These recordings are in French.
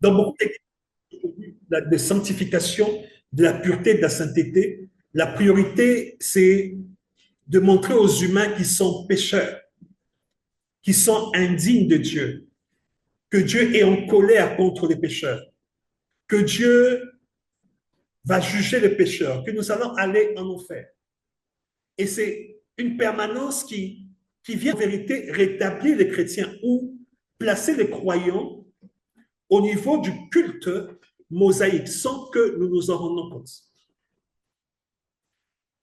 Dans beaucoup de sanctification, de la pureté, de la sainteté, la priorité, c'est de montrer aux humains qui sont pécheurs, qui sont indignes de Dieu, que Dieu est en colère contre les pécheurs, que Dieu va juger les pécheurs, que nous allons aller en enfer. Et c'est une permanence qui vient en vérité rétablir les chrétiens ou placer les croyants au niveau du culte mosaïque sans que nous nous en rendions compte.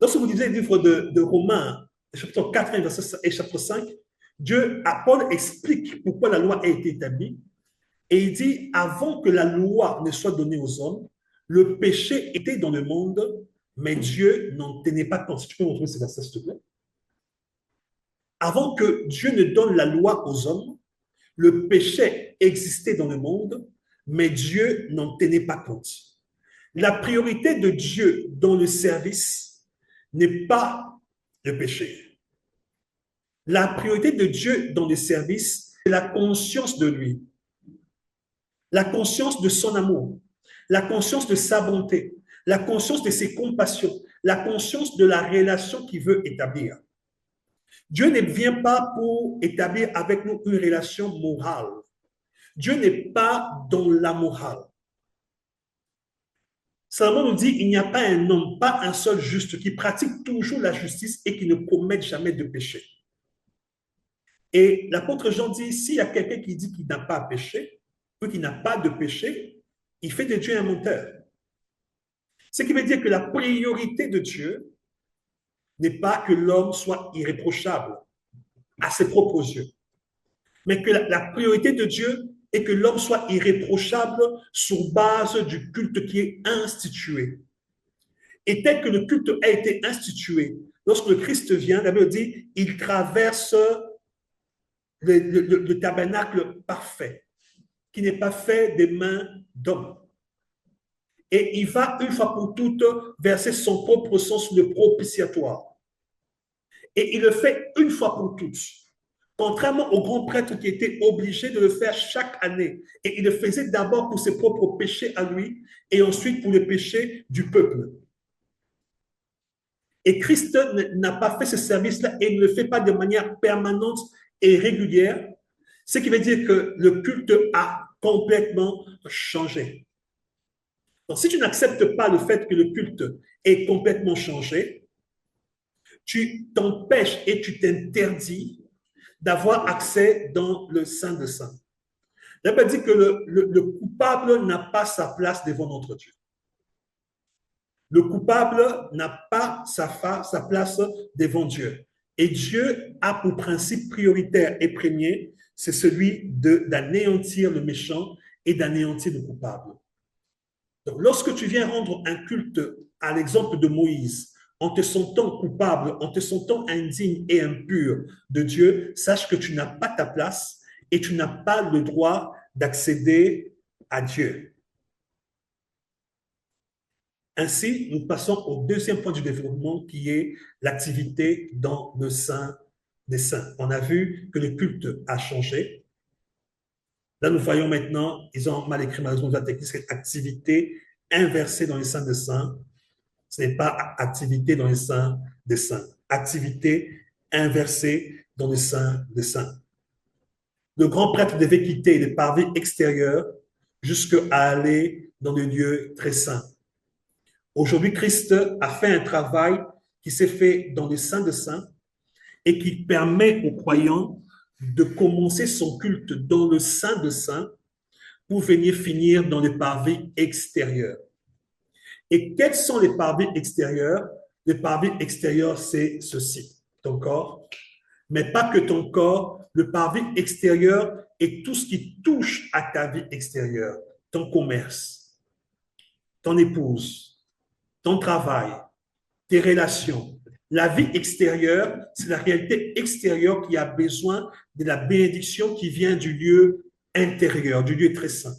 Lorsque vous lisez le livre de Romains, chapitre 4 verset et chapitre 5, Paul explique pourquoi la loi a été établie et il dit, avant que la loi ne soit donnée aux hommes, le péché était dans le monde, mais Dieu n'en tenait pas compte. Si tu peux me retrouver ce verset, s'il te plaît. Avant que Dieu ne donne la loi aux hommes, le péché existait dans le monde, mais Dieu n'en tenait pas compte. La priorité de Dieu dans le service n'est pas le péché. La priorité de Dieu dans le service, c'est la conscience de lui, la conscience de son amour, la conscience de sa bonté, la conscience de ses compassions, la conscience de la relation qu'il veut établir. Dieu ne vient pas pour établir avec nous une relation morale. Dieu n'est pas dans la morale. Salomon nous dit, il n'y a pas un homme, pas un seul juste, qui pratique toujours la justice et qui ne commette jamais de péché. Et l'apôtre Jean dit, s'il y a quelqu'un qui dit qu'il n'a pas péché, ou qu'il n'a pas de péché, il fait de Dieu un menteur. Ce qui veut dire que la priorité de Dieu n'est pas que l'homme soit irréprochable à ses propres yeux, mais que la priorité de Dieu est que l'homme soit irréprochable sur base du culte qui est institué. Et tel que le culte a été institué, lorsque le Christ vient, la Bible dit, il traverse le tabernacle parfait, qui n'est pas fait des mains d'hommes. Et il va une fois pour toutes verser son propre sang sur le propitiatoire. Et il le fait une fois pour toutes. Contrairement au grand prêtre qui était obligé de le faire chaque année. Et il le faisait d'abord pour ses propres péchés à lui et ensuite pour les péchés du peuple. Et Christ n'a pas fait ce service-là et ne le fait pas de manière permanente et régulière, ce qui veut dire que le culte a complètement changé. Donc, si tu n'acceptes pas le fait que le culte est complètement changé, tu t'empêches et tu t'interdis d'avoir accès dans le Saint des Saints. La Bible dit que le coupable n'a pas sa place devant notre Dieu. Le coupable n'a pas sa place devant Dieu. Et Dieu a pour principe prioritaire et premier, c'est celui d'anéantir le méchant et d'anéantir le coupable. Donc, lorsque tu viens rendre un culte à l'exemple de Moïse, en te sentant coupable, en te sentant indigne et impur de Dieu, sache que tu n'as pas ta place et tu n'as pas le droit d'accéder à Dieu. Ainsi, nous passons au deuxième point du développement qui est l'activité dans le Saint des Saints. On a vu que le culte a changé. Là, nous voyons maintenant, ils ont mal écrit malheureusement la technique, c'est activité inversée dans les Saints des Saints. Ce n'est pas activité dans les Saints des Saints. Activité inversée dans les Saints des Saints. Le grand prêtre devait quitter les parvis extérieurs jusqu'à aller dans des lieux très saints. Aujourd'hui, Christ a fait un travail qui s'est fait dans les saints des saints et qui permet aux croyants de commencer son culte dans le saint des saints pour venir finir dans les parvis extérieurs. Et quels sont les parvis extérieurs? Les parvis extérieurs, c'est ceci, ton corps, mais pas que ton corps. Le parvis extérieur est tout ce qui touche à ta vie extérieure, ton commerce, ton épouse, ton travail, tes relations. La vie extérieure, c'est la réalité extérieure qui a besoin de la bénédiction qui vient du lieu intérieur, du lieu très saint.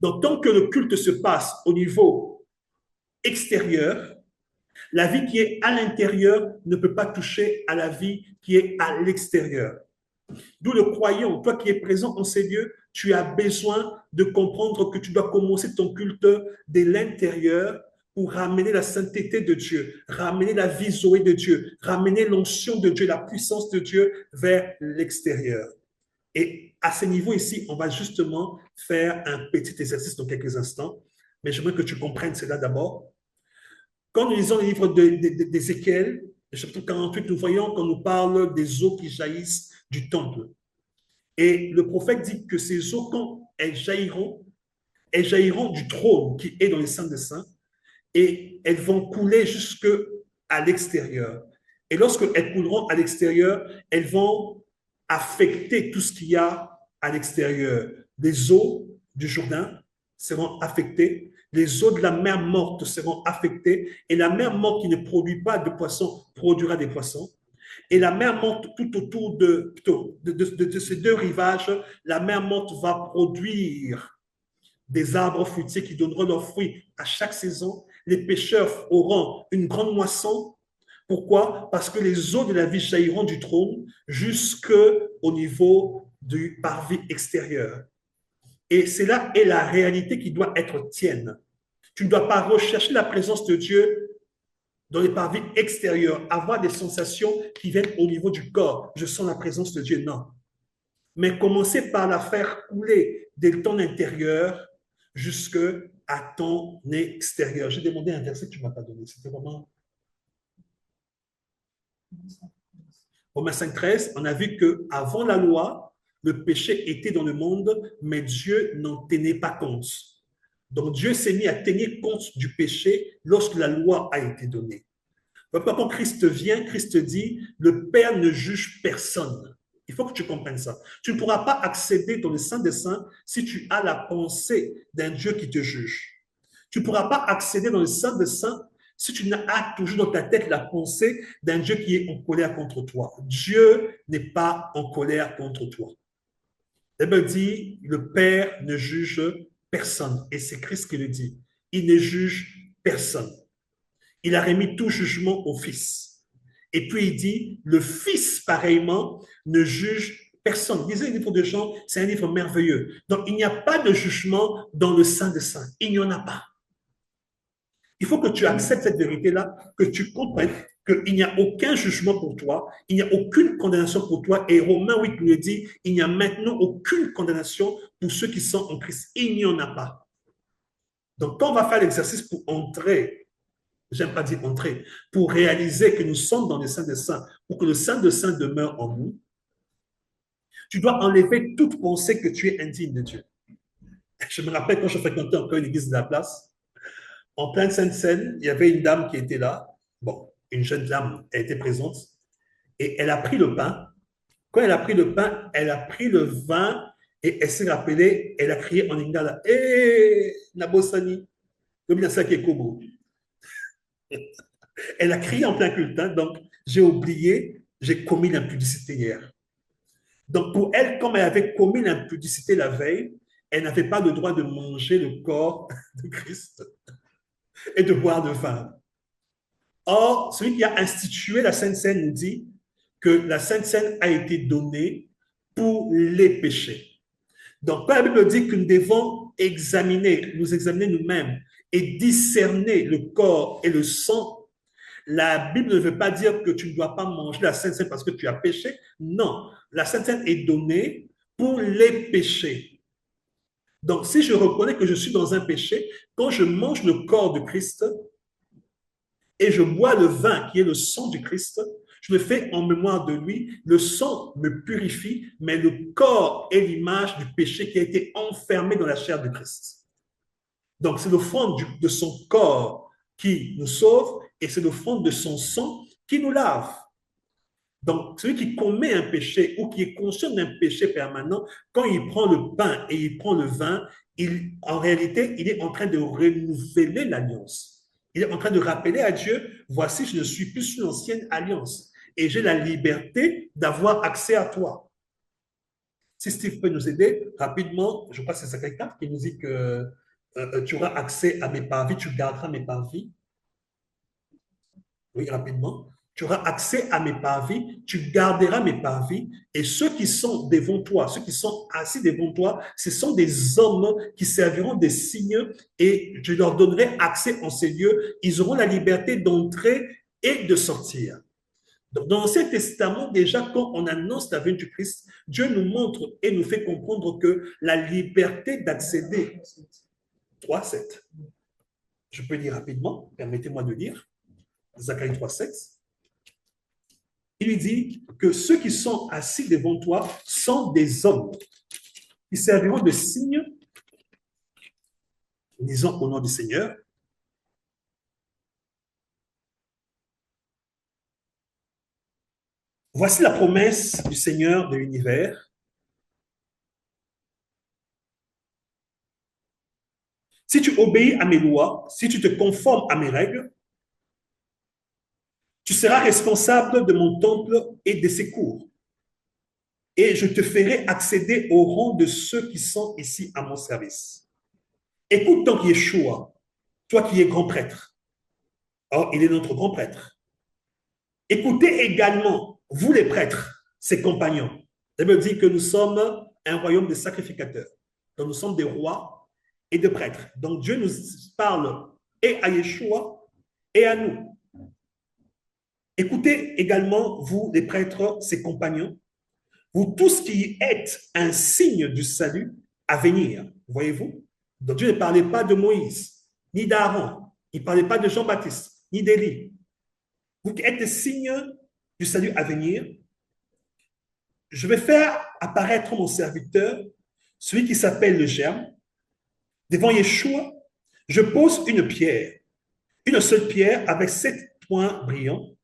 Donc, tant que le culte se passe au niveau extérieur, la vie qui est à l'intérieur ne peut pas toucher à la vie qui est à l'extérieur. D'où le croyant, toi qui es présent en ces lieux, tu as besoin de comprendre que tu dois commencer ton culte de l'intérieur pour ramener la sainteté de Dieu, ramener la vie Zoé de Dieu, ramener l'onction de Dieu, la puissance de Dieu vers l'extérieur. Et à ce niveau ici, on va justement faire un petit exercice dans quelques instants, mais j'aimerais que tu comprennes cela d'abord. Quand nous lisons le livre d'Ézéchiel, le chapitre 48, nous voyons qu'on nous parle des eaux qui jaillissent du temple. Et le prophète dit que ces eaux, quand elles jailliront du trône qui est dans les saints des saints et elles vont couler jusque à l'extérieur. Et lorsqu'elles couleront à l'extérieur, elles vont affecter tout ce qu'il y a à l'extérieur. Les eaux du Jourdain seront affectées, les eaux de la mer morte seront affectées, et la mer morte qui ne produit pas de poissons produira des poissons. Et la mer morte tout autour de ces deux rivages, la mer morte va produire des arbres fruitiers qui donneront leurs fruits à chaque saison. Les pêcheurs auront une grande moisson. Pourquoi? Parce que les eaux de la vie jailliront du trône jusqu'au niveau du parvis extérieur. Et cela est la réalité qui doit être tienne. Tu ne dois pas rechercher la présence de Dieu dans les parvis extérieurs, avoir des sensations qui viennent au niveau du corps. Je sens la présence de Dieu. Non. Mais commencer par la faire couler de ton intérieur jusqu'à ton extérieur. J'ai demandé un verset que tu ne m'as pas donné. C'était vraiment Romains 5,13. On a vu qu'avant la loi, le péché était dans le monde, mais Dieu n'en tenait pas compte. Donc Dieu s'est mis à tenir compte du péché lorsque la loi a été donnée. Quand Christ vient, Christ dit, le Père ne juge personne. Il faut que tu comprennes ça. Tu ne pourras pas accéder dans le Saint des Saints si tu as la pensée d'un Dieu qui te juge. Tu ne pourras pas accéder dans le Saint des Saints si tu as toujours dans ta tête la pensée d'un Dieu qui est en colère contre toi. Dieu n'est pas en colère contre toi. La Bible dit, le Père ne juge personne. Et c'est Christ qui le dit. Il ne juge personne. Il a remis tout jugement au Fils. Et puis il dit, le Fils, pareillement, ne juge personne. Lisez le livre de Jean, c'est un livre merveilleux. Donc, il n'y a pas de jugement dans le Saint des Saints. Il n'y en a pas. Il faut que tu acceptes cette vérité-là, que tu comprennes qu'il n'y a aucun jugement pour toi, il n'y a aucune condamnation pour toi. Et Romains 8 nous dit, il n'y a maintenant aucune condamnation pour ceux qui sont en Christ. Il n'y en a pas. Donc, quand on va faire l'exercice pour entrer, j'aime pas dire entrer, pour réaliser que nous sommes dans le Saint des Saints, pour que le Saint des Saints demeure en nous, tu dois enlever toute pensée que tu es indigne de Dieu. Je me rappelle quand je fréquentais encore une église de la place, en pleine Sainte-Seine, il y avait une dame qui était là. Bon, une jeune dame, elle était présente. Et elle a pris le pain. Quand elle a pris le pain, elle a pris le vin et elle s'est rappelée, elle a crié en lingala, hé, Nabosani, elle a crié en plein culte. Hein, donc, j'ai oublié, j'ai commis l'impudicité hier. Donc, pour elle, comme elle avait commis l'impudicité la veille, elle n'avait pas le droit de manger le corps de Christ et de boire le vin. Or, celui qui a institué la Sainte Seine nous dit que la Sainte Seine a été donnée pour les péchés. Donc, quand la Bible dit que nous devons nous examiner nous-mêmes et discerner le corps et le sang, la Bible ne veut pas dire que tu ne dois pas manger la Sainte Seine parce que tu as péché. Non, la Sainte Seine est donnée pour les péchés. Donc, si je reconnais que je suis dans un péché, quand je mange le corps de Christ, et je bois le vin qui est le sang du Christ, je le fais en mémoire de lui. Le sang me purifie, mais le corps est l'image du péché qui a été enfermé dans la chair du Christ. Donc, c'est l'offrande de son corps qui nous sauve et c'est l'offrande de son sang qui nous lave. Donc, celui qui commet un péché ou qui est conscient d'un péché permanent, quand il prend le pain et il prend le vin, en réalité, il est en train de renouveler l'alliance. Il est en train de rappeler à Dieu, voici, je ne suis plus sous l'ancienne alliance et j'ai la liberté d'avoir accès à toi. Si Steve peut nous aider rapidement, je crois que c'est Zacharie 4 qui nous dit que tu auras accès à mes parvis, tu garderas mes parvis. Oui, rapidement. tu auras accès à mes parvis, tu garderas mes parvis, et ceux qui sont devant toi, ceux qui sont assis devant toi, ce sont des hommes qui serviront des signes, et je leur donnerai accès en ces lieux. Ils auront la liberté d'entrer et de sortir. Donc, dans l'Ancien Testament, déjà, quand on annonce la venue du Christ, Dieu nous montre et nous fait comprendre que la liberté d'accéder, 3:7. Je peux lire rapidement, permettez-moi de lire, Zacharie 3:7. Il lui dit que ceux qui sont assis devant toi sont des hommes qui serviront de signes, disons au nom du Seigneur. Voici la promesse du Seigneur de l'univers. Si tu obéis à mes lois, si tu te conformes à mes règles, tu seras responsable de mon temple et de ses cours. Et je te ferai accéder au rang de ceux qui sont ici à mon service. Écoute donc Yeshua, toi qui es grand prêtre. Or, il est notre grand prêtre. Écoutez également, vous les prêtres, ses compagnons. Ça veut dire que nous sommes un royaume de sacrificateurs. Donc nous sommes des rois et de prêtres. Donc Dieu nous parle et à Yeshua et à nous. Écoutez également, vous les prêtres, ses compagnons, vous tous qui êtes un signe du salut à venir. Voyez-vous? Donc Dieu ne parlait pas de Moïse, ni d'Aaron. Il ne parlait pas de Jean-Baptiste, ni d'Élie. Vous qui êtes des signes du salut à venir, je vais faire apparaître mon serviteur, celui qui s'appelle le germe. Devant Yeshua, je pose une seule pierre avec 7 points brillants.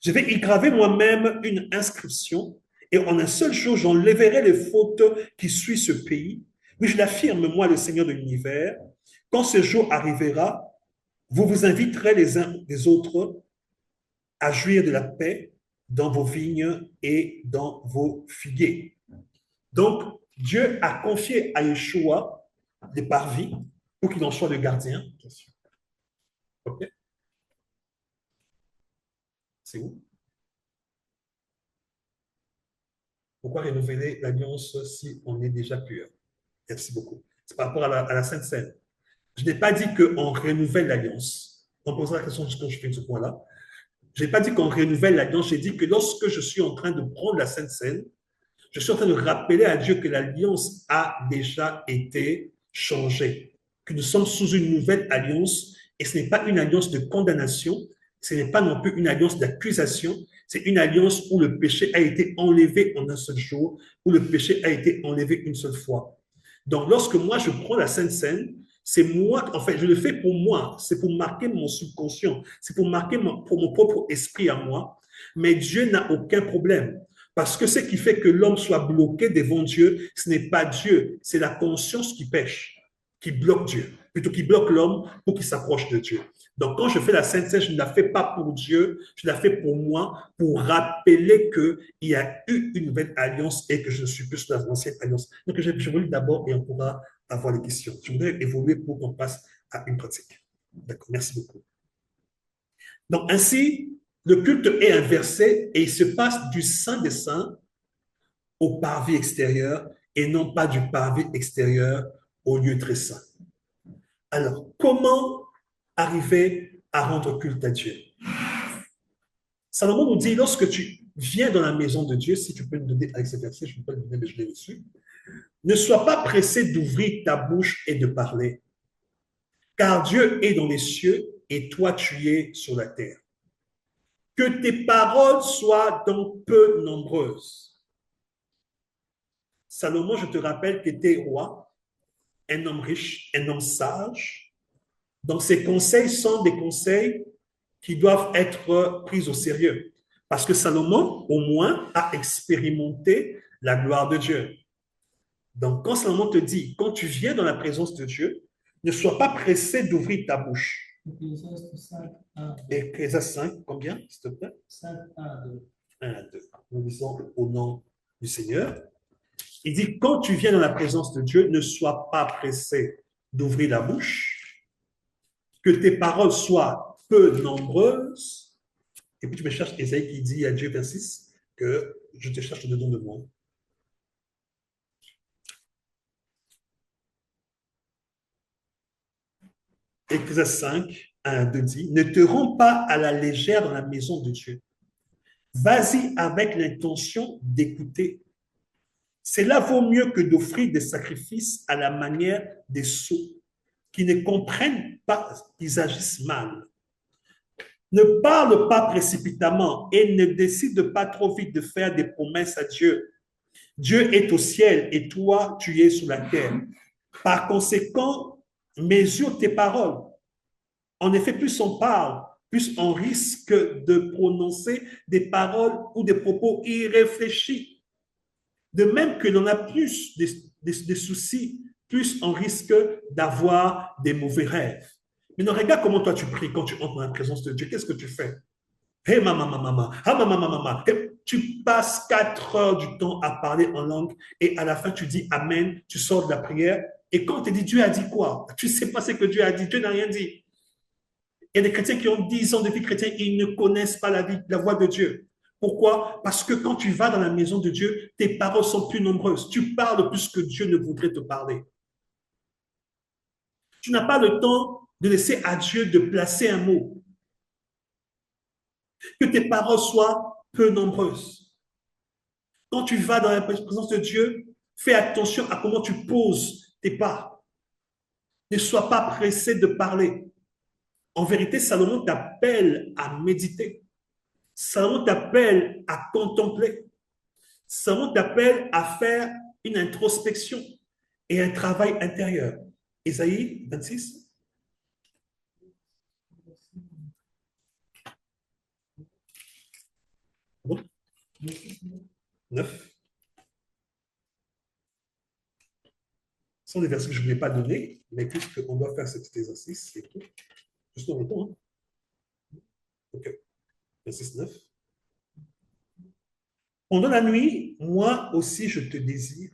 Je vais y graver moi-même une inscription et en un seul jour, j'enlèverai les fautes qui suivent ce pays. Oui, je l'affirme, moi, le Seigneur de l'univers, quand ce jour arrivera, vous vous inviterez les uns les autres à jouir de la paix dans vos vignes et dans vos figuiers. Donc, Dieu a confié à Yeshua des parvis pour qu'il en soit le gardien. Ok. C'est où? Pourquoi renouveler l'alliance si on est déjà pur? Merci beaucoup. C'est par rapport à la Sainte Seine. Je n'ai pas dit qu'on renouvelle l'alliance. On posera la question quand je fais ce point-là. Je n'ai pas dit qu'on renouvelle l'alliance. J'ai dit que lorsque je suis en train de prendre la Sainte Seine, je suis en train de rappeler à Dieu que l'alliance a déjà été changée, que nous sommes sous une nouvelle alliance et ce n'est pas une alliance de condamnation, ce n'est pas non plus une alliance d'accusation, c'est une alliance où le péché a été enlevé en un seul jour, où le péché a été enlevé une seule fois. Donc, lorsque moi je prends la Sainte Seine, c'est moi, en fait, je le fais pour moi, c'est pour marquer mon subconscient, c'est pour marquer pour mon propre esprit à moi, mais Dieu n'a aucun problème. Parce que ce qui fait que l'homme soit bloqué devant Dieu, ce n'est pas Dieu, c'est la conscience qui pêche, qui bloque Dieu, plutôt qui bloque l'homme pour qu'il s'approche de Dieu. Donc, quand je fais la Sainte Seine, je ne la fais pas pour Dieu, je la fais pour moi, pour rappeler qu'il y a eu une nouvelle alliance et que je ne suis plus dans l'ancienne alliance. Donc, je voulais d'abord et on pourra avoir les questions. Je voudrais évoluer pour qu'on passe à une pratique. D'accord, merci beaucoup. Donc, ainsi, le culte est inversé et il se passe du Saint des Saints au parvis extérieur et non pas du parvis extérieur au lieu très saint. Alors, comment arriver à rendre culte à Dieu? Salomon nous dit, lorsque tu viens dans la maison de Dieu, si tu peux nous donner avec ce verset, je ne peux pas le donner, mais je l'ai reçu, ne sois pas pressé d'ouvrir ta bouche et de parler, car Dieu est dans les cieux et toi tu es sur la terre. Que tes paroles soient donc peu nombreuses. Salomon, je te rappelle qu'était roi, un homme riche, un homme sage. Donc, ces conseils sont des conseils qui doivent être pris au sérieux. Parce que Salomon, au moins, a expérimenté la gloire de Dieu. Donc, quand Salomon te dit, quand tu viens dans la présence de Dieu, ne sois pas pressé d'ouvrir ta bouche. Ecclésiaste 5, combien, s'il te plaît? 5, 1, 2. 1 à 2. Nous disons au nom du Seigneur. Il dit, quand tu viens dans la présence de Dieu, ne sois pas pressé d'ouvrir la bouche, que tes paroles soient peu nombreuses, Et puis tu me cherches Ésaïe qui dit à Dieu 26 que je te cherche dedans de moi. Ecclésiaste 5, 1 2 dit, ne te rends pas à la légère dans la maison de Dieu. Vas-y avec l'intention d'écouter. Cela vaut mieux que d'offrir des sacrifices à la manière des sots qui ne comprennent pas qu'ils agissent mal. Ne parle pas précipitamment et ne décide pas trop vite de faire des promesses à Dieu. Dieu est au ciel et toi, tu es sur la terre. Par conséquent, mesure tes paroles. En effet, plus on parle, plus on risque de prononcer des paroles ou des propos irréfléchis. De même que l'on a plus de soucis, plus on risque d'avoir des mauvais rêves. Maintenant, regarde comment toi tu pries quand tu entres dans la présence de Dieu. Qu'est-ce que tu fais? Hey, maman, ah, maman. Tu passes 4 heures du temps à parler en langue et à la fin tu dis Amen, tu sors de la prière. Et quand on te dit Dieu a dit quoi? Tu ne sais pas ce que Dieu a dit. Dieu n'a rien dit. Il y a des chrétiens qui ont 10 ans de vie chrétienne et ils ne connaissent pas la voix de Dieu. Pourquoi? Parce que quand tu vas dans la maison de Dieu, tes paroles sont plus nombreuses. Tu parles plus que Dieu ne voudrait te parler. Tu n'as pas le temps de laisser à Dieu de placer un mot. Que tes paroles soient peu nombreuses. Quand tu vas dans la présence de Dieu, fais attention à comment tu poses tes pas. Ne sois pas pressé de parler. En vérité, Salomon t'appelle à méditer. Salomon t'appelle à contempler. Salomon t'appelle à faire une introspection et un travail intérieur. Ésaïe 26. Bon. 9. Ce sont des versets que je ne voulais pas donner, mais puisqu'on doit faire cet exercice, c'est tout. Juste dans le temps. Hein? Ok. 26, 9. Pendant la nuit, moi aussi je te désire.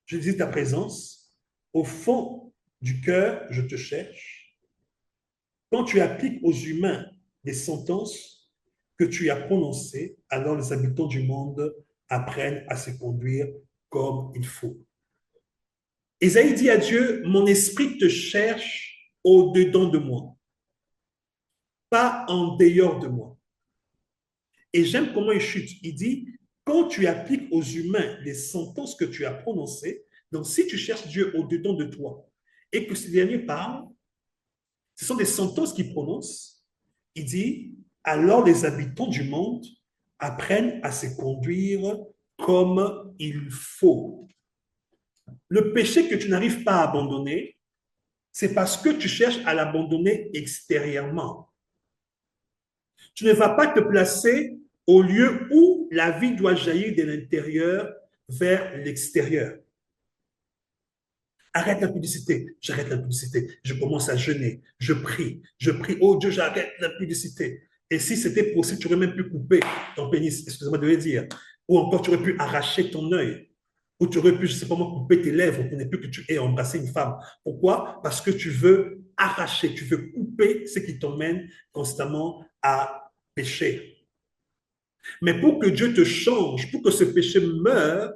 Je désire ta présence. Au fond du cœur, je te cherche. Quand tu appliques aux humains des sentences que tu as prononcées, alors les habitants du monde apprennent à se conduire comme il faut. Ésaïe dit à Dieu, mon esprit te cherche au-dedans de moi, pas en dehors de moi. Et j'aime comment il chute. Il dit, quand tu appliques aux humains les sentences que tu as prononcées, donc si tu cherches Dieu au-dedans de toi et que ces derniers parlent, ce sont des sentences qu'il prononce, il dit, alors les habitants du monde apprennent à se conduire comme il faut. Le péché que tu n'arrives pas à abandonner, c'est parce que tu cherches à l'abandonner extérieurement. Tu ne vas pas te placer au lieu où la vie doit jaillir de l'intérieur vers l'extérieur. Arrête l'impudicité, j'arrête l'impudicité, je commence à jeûner, je prie, oh Dieu, j'arrête l'impudicité. Et si c'était possible, tu aurais même pu couper ton pénis, excusez-moi de le dire, ou encore tu aurais pu arracher ton œil, ou tu aurais pu, je ne sais pas moi, couper tes lèvres pour ne plus que tu aies embrassé une femme. Pourquoi? Parce que tu veux arracher, tu veux couper ce qui t'emmène constamment à pécher. Mais pour que Dieu te change, pour que ce péché meure,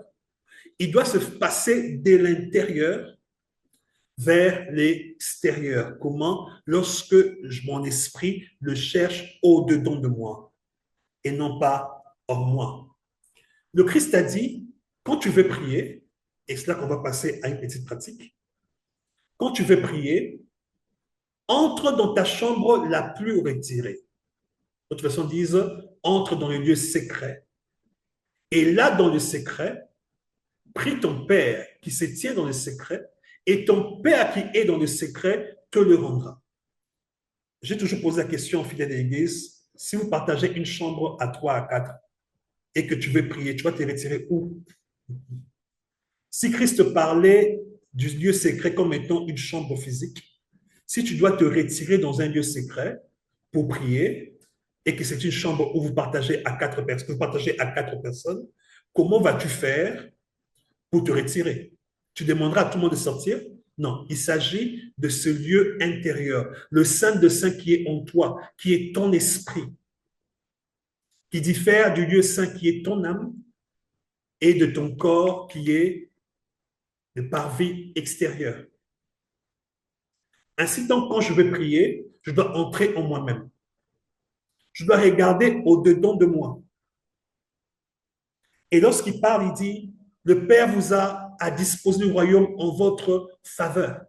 il doit se passer de l'intérieur vers l'extérieur. Comment? Lorsque mon esprit le cherche au-dedans de moi et non pas en moi. Le Christ a dit, quand tu veux prier, et c'est là qu'on va passer à une petite pratique, quand tu veux prier, entre dans ta chambre la plus retirée. D'autres versions disent, entre dans le lieu secret. Et là, dans le secret, prie ton Père qui se tient dans le secret, et ton Père qui est dans le secret te le rendra. J'ai toujours posé la question aux fidèles de l'Église, si vous partagez une chambre à 3, à 4, et que tu veux prier, tu vas te retirer où? Si Christ parlait du lieu secret comme étant une chambre physique, si tu dois te retirer dans un lieu secret pour prier, et que c'est une chambre où vous partagez à 4 personnes, vous partagez à 4 personnes, comment vas-tu faire pour te retirer? Tu demanderas à tout le monde de sortir? Non, il s'agit de ce lieu intérieur, le Saint de Saint qui est en toi, qui est ton esprit, qui diffère du lieu saint qui est ton âme et de ton corps qui est le parvis extérieur. Ainsi, donc, quand je vais prier, je dois entrer en moi-même. Je dois regarder au-dedans de moi. Et lorsqu'il parle, il dit, le Père vous a à disposer du royaume en votre faveur.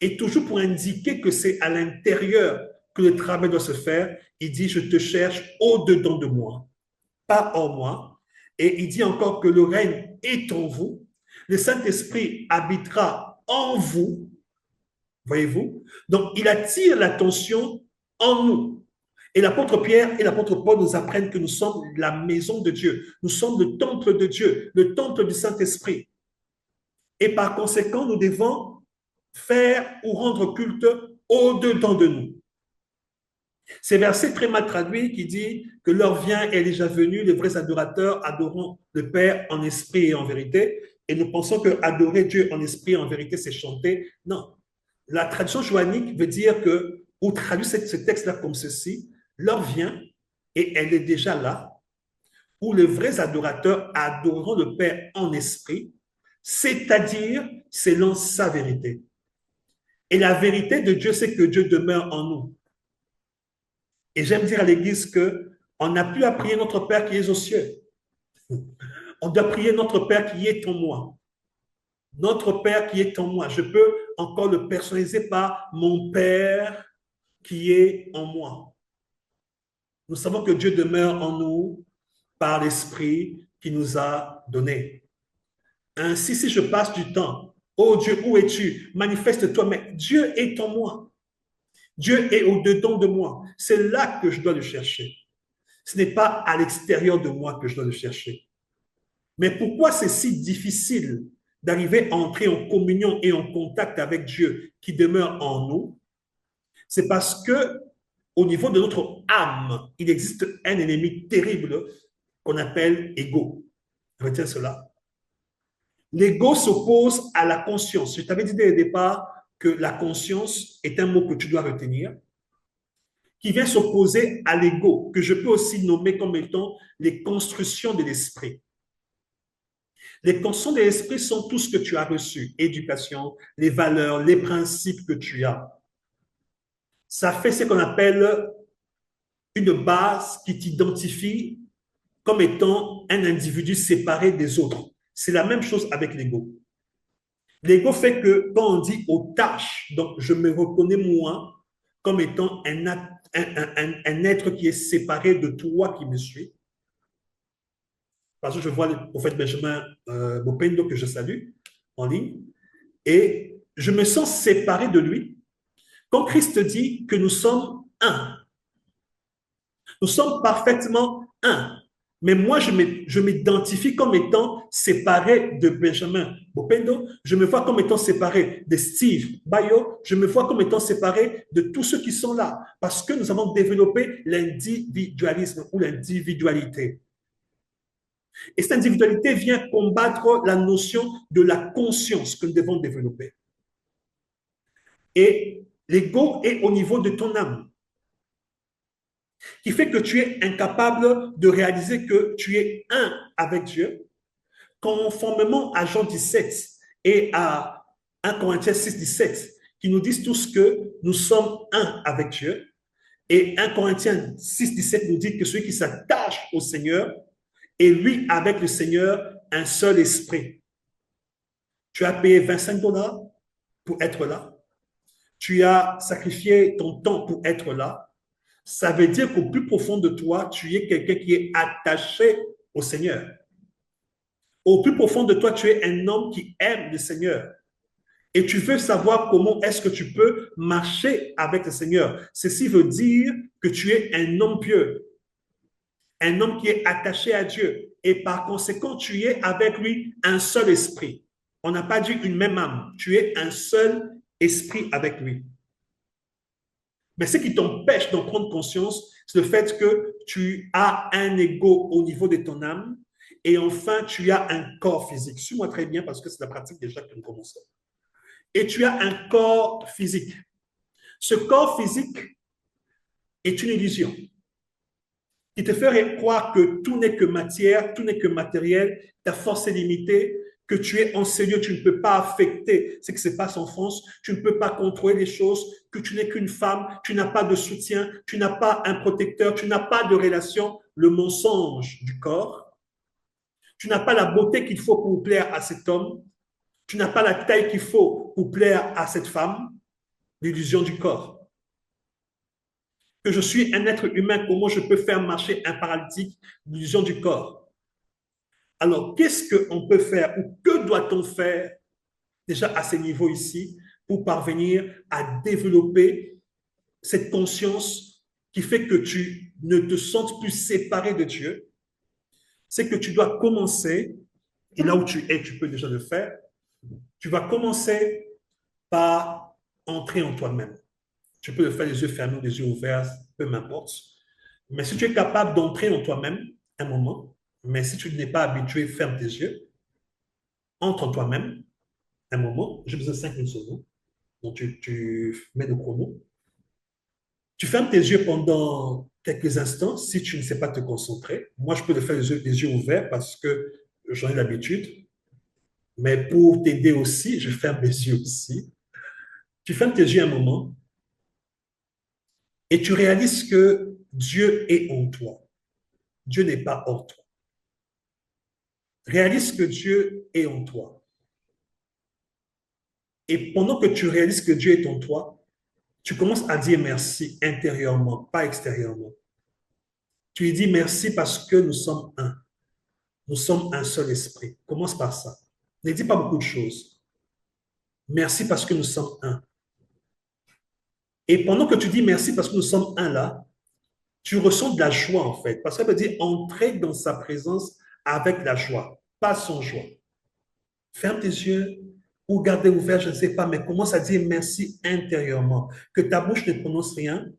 Et toujours pour indiquer que c'est à l'intérieur que le travail doit se faire, il dit, je te cherche au-dedans de moi, pas en moi. Et il dit encore que le règne est en vous. Le Saint-Esprit habitera en vous. Voyez-vous? Donc, il attire l'attention en nous. Et l'apôtre Pierre et l'apôtre Paul nous apprennent que nous sommes la maison de Dieu. Nous sommes le temple de Dieu, le temple du Saint-Esprit. Et par conséquent, nous devons faire ou rendre culte au-dedans de nous. C'est verset très mal traduit qui dit que l'heure vient et est déjà venue, les vrais adorateurs adoreront le Père en esprit et en vérité. Et nous pensons que adorer Dieu en esprit et en vérité, c'est chanter. Non. La traduction johannique veut dire que, ou traduit ce texte-là comme ceci, l'heure vient et elle est déjà là, où les vrais adorateurs adoreront le Père en esprit, c'est-à-dire selon sa vérité. Et la vérité de Dieu, c'est que Dieu demeure en nous. Et j'aime dire à l'Église qu'on n'a plus à prier notre Père qui est aux cieux. On doit prier notre Père qui est en moi. Notre Père qui est en moi. Je peux encore le personnaliser par mon Père qui est en moi. Nous savons que Dieu demeure en nous par l'Esprit qui nous a donné. Ainsi, si je passe du temps, oh Dieu, où es-tu? Manifeste-toi, mais Dieu est en moi. Dieu est au-dedans de moi. C'est là que je dois le chercher. Ce n'est pas à l'extérieur de moi que je dois le chercher. Mais pourquoi c'est si difficile d'arriver à entrer en communion et en contact avec Dieu qui demeure en nous? C'est parce que au niveau de notre âme, il existe un ennemi terrible qu'on appelle ego. Retiens cela. L'ego s'oppose à la conscience. Je t'avais dit dès le départ que la conscience est un mot que tu dois retenir, qui vient s'opposer à l'ego, que je peux aussi nommer comme étant les constructions de l'esprit. Les constructions de l'esprit sont tout ce que tu as reçu, éducation, les valeurs, les principes que tu as. Ça fait ce qu'on appelle une base qui t'identifie comme étant un individu séparé des autres. C'est la même chose avec l'ego. L'ego fait que quand on dit aux tâches, donc je me reconnais moi comme étant un être qui est séparé de toi qui me suis. Parce que je vois le prophète Benjamin Bopendo que je salue en ligne, et je me sens séparé de lui. Quand Christ dit que nous sommes un, nous sommes parfaitement un. Mais moi, je m'identifie comme étant séparé de Benjamin Bopendo. Je me vois comme étant séparé de Steve Bayo. Je me vois comme étant séparé de tous ceux qui sont là. Parce que nous avons développé l'individualisme ou l'individualité. Et cette individualité vient combattre la notion de la conscience que nous devons développer. Et l'ego est au niveau de ton âme, qui fait que tu es incapable de réaliser que tu es un avec Dieu, conformément à Jean 17 et à 1 Corinthiens 6, 17, qui nous disent tous que nous sommes un avec Dieu. Et 1 Corinthiens 6, 17 nous dit que celui qui s'attache au Seigneur est lui avec le Seigneur un seul esprit. Tu as payé 25 dollars pour être là. Tu as sacrifié ton temps pour être là. Ça veut dire qu'au plus profond de toi, tu es quelqu'un qui est attaché au Seigneur. Au plus profond de toi, tu es un homme qui aime le Seigneur. Et tu veux savoir comment est-ce que tu peux marcher avec le Seigneur. Ceci veut dire que tu es un homme pieux, un homme qui est attaché à Dieu. Et par conséquent, tu es avec lui un seul esprit. On n'a pas dit une même âme. Tu es un seul esprit avec lui. Mais ce qui t'empêche d'en prendre conscience, c'est le fait que tu as un ego au niveau de ton âme et enfin, tu as un corps physique. Suis-moi très bien parce que c'est la pratique déjà que nous commençons. et tu as un corps physique. Ce corps physique est une illusion qui te ferait croire que tout n'est que matière, tout n'est que matériel, ta force est limitée, que tu es enseignant, tu ne peux pas affecter ce qui se passe en France, tu ne peux pas contrôler les choses, que tu n'es qu'une femme, tu n'as pas de soutien, tu n'as pas un protecteur, tu n'as pas de relation, le mensonge du corps, tu n'as pas la beauté qu'il faut pour plaire à cet homme, tu n'as pas la taille qu'il faut pour plaire à cette femme, l'illusion du corps. Que je suis un être humain, comment je peux faire marcher un paralytique, l'illusion du corps. Alors, qu'est-ce qu'on peut faire ou que doit-on faire déjà à ce niveau ici pour parvenir à développer cette conscience qui fait que tu ne te sentes plus séparé de Dieu? C'est que tu dois commencer, et là où tu es, tu peux déjà le faire, tu vas commencer par entrer en toi-même. Tu peux le faire les yeux fermés ou les yeux ouverts, peu m'importe. Mais si tu es capable d'entrer en toi-même un moment, mais si tu n'es pas habitué, ferme tes yeux, entre en toi-même un moment, j'ai besoin de 5 secondes, donc tu mets le chrono. Tu fermes tes yeux pendant quelques instants si tu ne sais pas te concentrer. Moi, je peux le faire les yeux ouverts parce que j'en ai l'habitude. Mais pour t'aider aussi, je ferme les yeux aussi. Tu fermes tes yeux un moment et tu réalises que Dieu est en toi. Dieu n'est pas hors toi. Réalise que Dieu est en toi. Et pendant que tu réalises que Dieu est en toi, tu commences à dire merci intérieurement, pas extérieurement. Tu lui dis merci parce que nous sommes un. Nous sommes un seul esprit. Commence par ça. Ne dis pas beaucoup de choses. Merci parce que nous sommes un. Et pendant que tu dis merci parce que nous sommes un là, tu ressens de la joie en fait. Parce que ça veut dire entrer dans sa présence avec la joie, pas sans joie. Ferme tes yeux ou garde ouvert, je ne sais pas, mais commence à dire merci intérieurement. Que ta bouche ne prononce rien,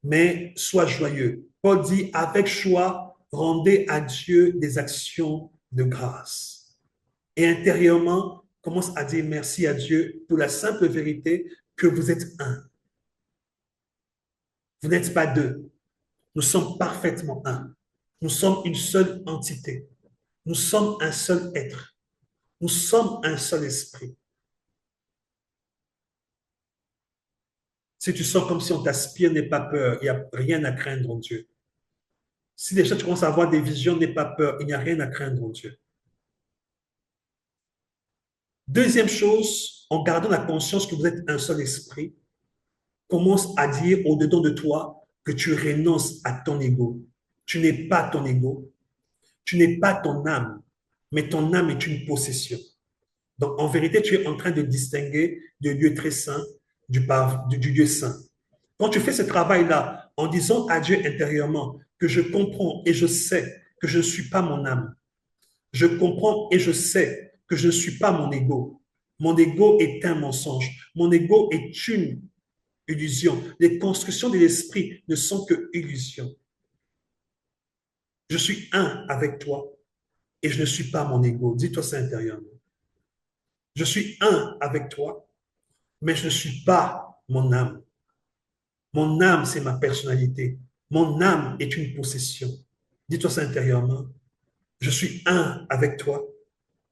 mais sois joyeux. Paul dit, avec joie, rendez à Dieu des actions de grâce. Et intérieurement, commence à dire merci à Dieu pour la simple vérité que vous êtes un. Vous n'êtes pas deux. Nous sommes parfaitement un. Nous sommes une seule entité. Nous sommes un seul être. Nous sommes un seul esprit. Si tu sens comme si on t'aspire, n'aie pas peur. Il n'y a rien à craindre en Dieu. Si déjà tu commences à avoir des visions, n'aie pas peur. Il n'y a rien à craindre en Dieu. Deuxième chose, en gardant la conscience que vous êtes un seul esprit, commence à dire au-dedans de toi que tu renonces à ton ego. Tu n'es pas ton ego. Tu n'es pas ton âme. Mais ton âme est une possession. Donc, en vérité, tu es en train de distinguer le lieu très saint du Dieu saint. Quand tu fais ce travail-là, en disant à Dieu intérieurement que je comprends et je sais que je ne suis pas mon âme, je comprends et je sais que je ne suis pas mon ego. Mon ego est un mensonge. Mon ego est une illusion. Les constructions de l'esprit ne sont que illusions. Je suis un avec toi et je ne suis pas mon ego. Dis-toi ça intérieurement. Je suis un avec toi, mais je ne suis pas mon âme. Mon âme, c'est ma personnalité. Mon âme est une possession. Dis-toi ça intérieurement. Je suis un avec toi,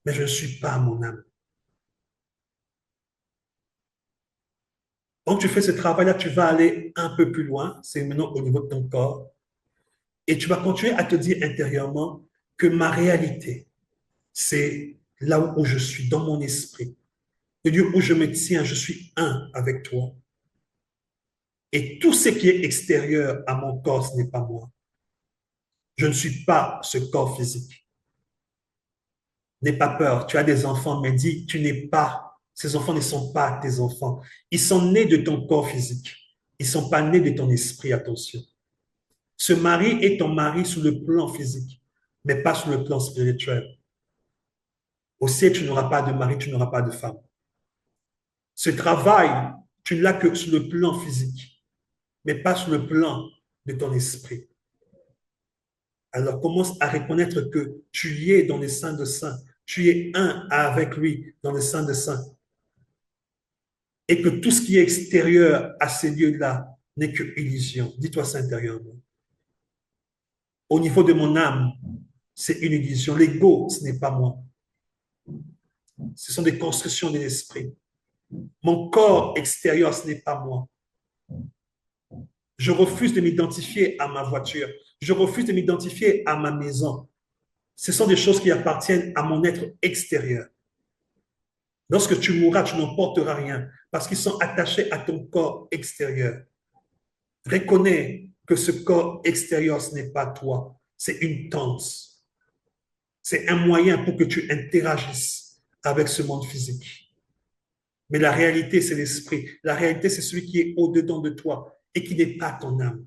mais je ne suis pas mon âme. Quand tu fais ce travail-là, tu vas aller un peu plus loin. C'est maintenant au niveau de ton corps. Et tu vas continuer à te dire intérieurement que ma réalité, c'est là où je suis, dans mon esprit. Le lieu où je me tiens, je suis un avec toi. Et tout ce qui est extérieur à mon corps, ce n'est pas moi. Je ne suis pas ce corps physique. N'aie pas peur. Tu as des enfants, mais dis, tu n'es pas. Ces enfants ne sont pas tes enfants. Ils sont nés de ton corps physique. Ils ne sont pas nés de ton esprit, attention. Ce mari est ton mari sur le plan physique, mais pas sur le plan spirituel. Au ciel, tu n'auras pas de mari, tu n'auras pas de femme. Ce travail, tu ne l'as que sur le plan physique, mais pas sur le plan de ton esprit. Alors commence à reconnaître que tu y es dans les saints de saints. Tu es un avec lui dans les saints de saints. et que tout ce qui est extérieur à ces lieux-là n'est que illusion. Dis-toi ça intérieurement. Au niveau de mon âme, c'est une illusion. L'ego, ce n'est pas moi. Ce sont des constructions de l'esprit. Mon corps extérieur, ce n'est pas moi. Je refuse de m'identifier à ma voiture. Je refuse de m'identifier à ma maison. Ce sont des choses qui appartiennent à mon être extérieur. Lorsque tu mourras, tu n'emporteras rien parce qu'ils sont attachés à ton corps extérieur. Reconnais que ce corps extérieur, ce n'est pas toi. C'est une tente. C'est un moyen pour que tu interagisses avec ce monde physique. Mais la réalité, c'est l'esprit. La réalité, c'est celui qui est au-dedans de toi et qui n'est pas ton âme.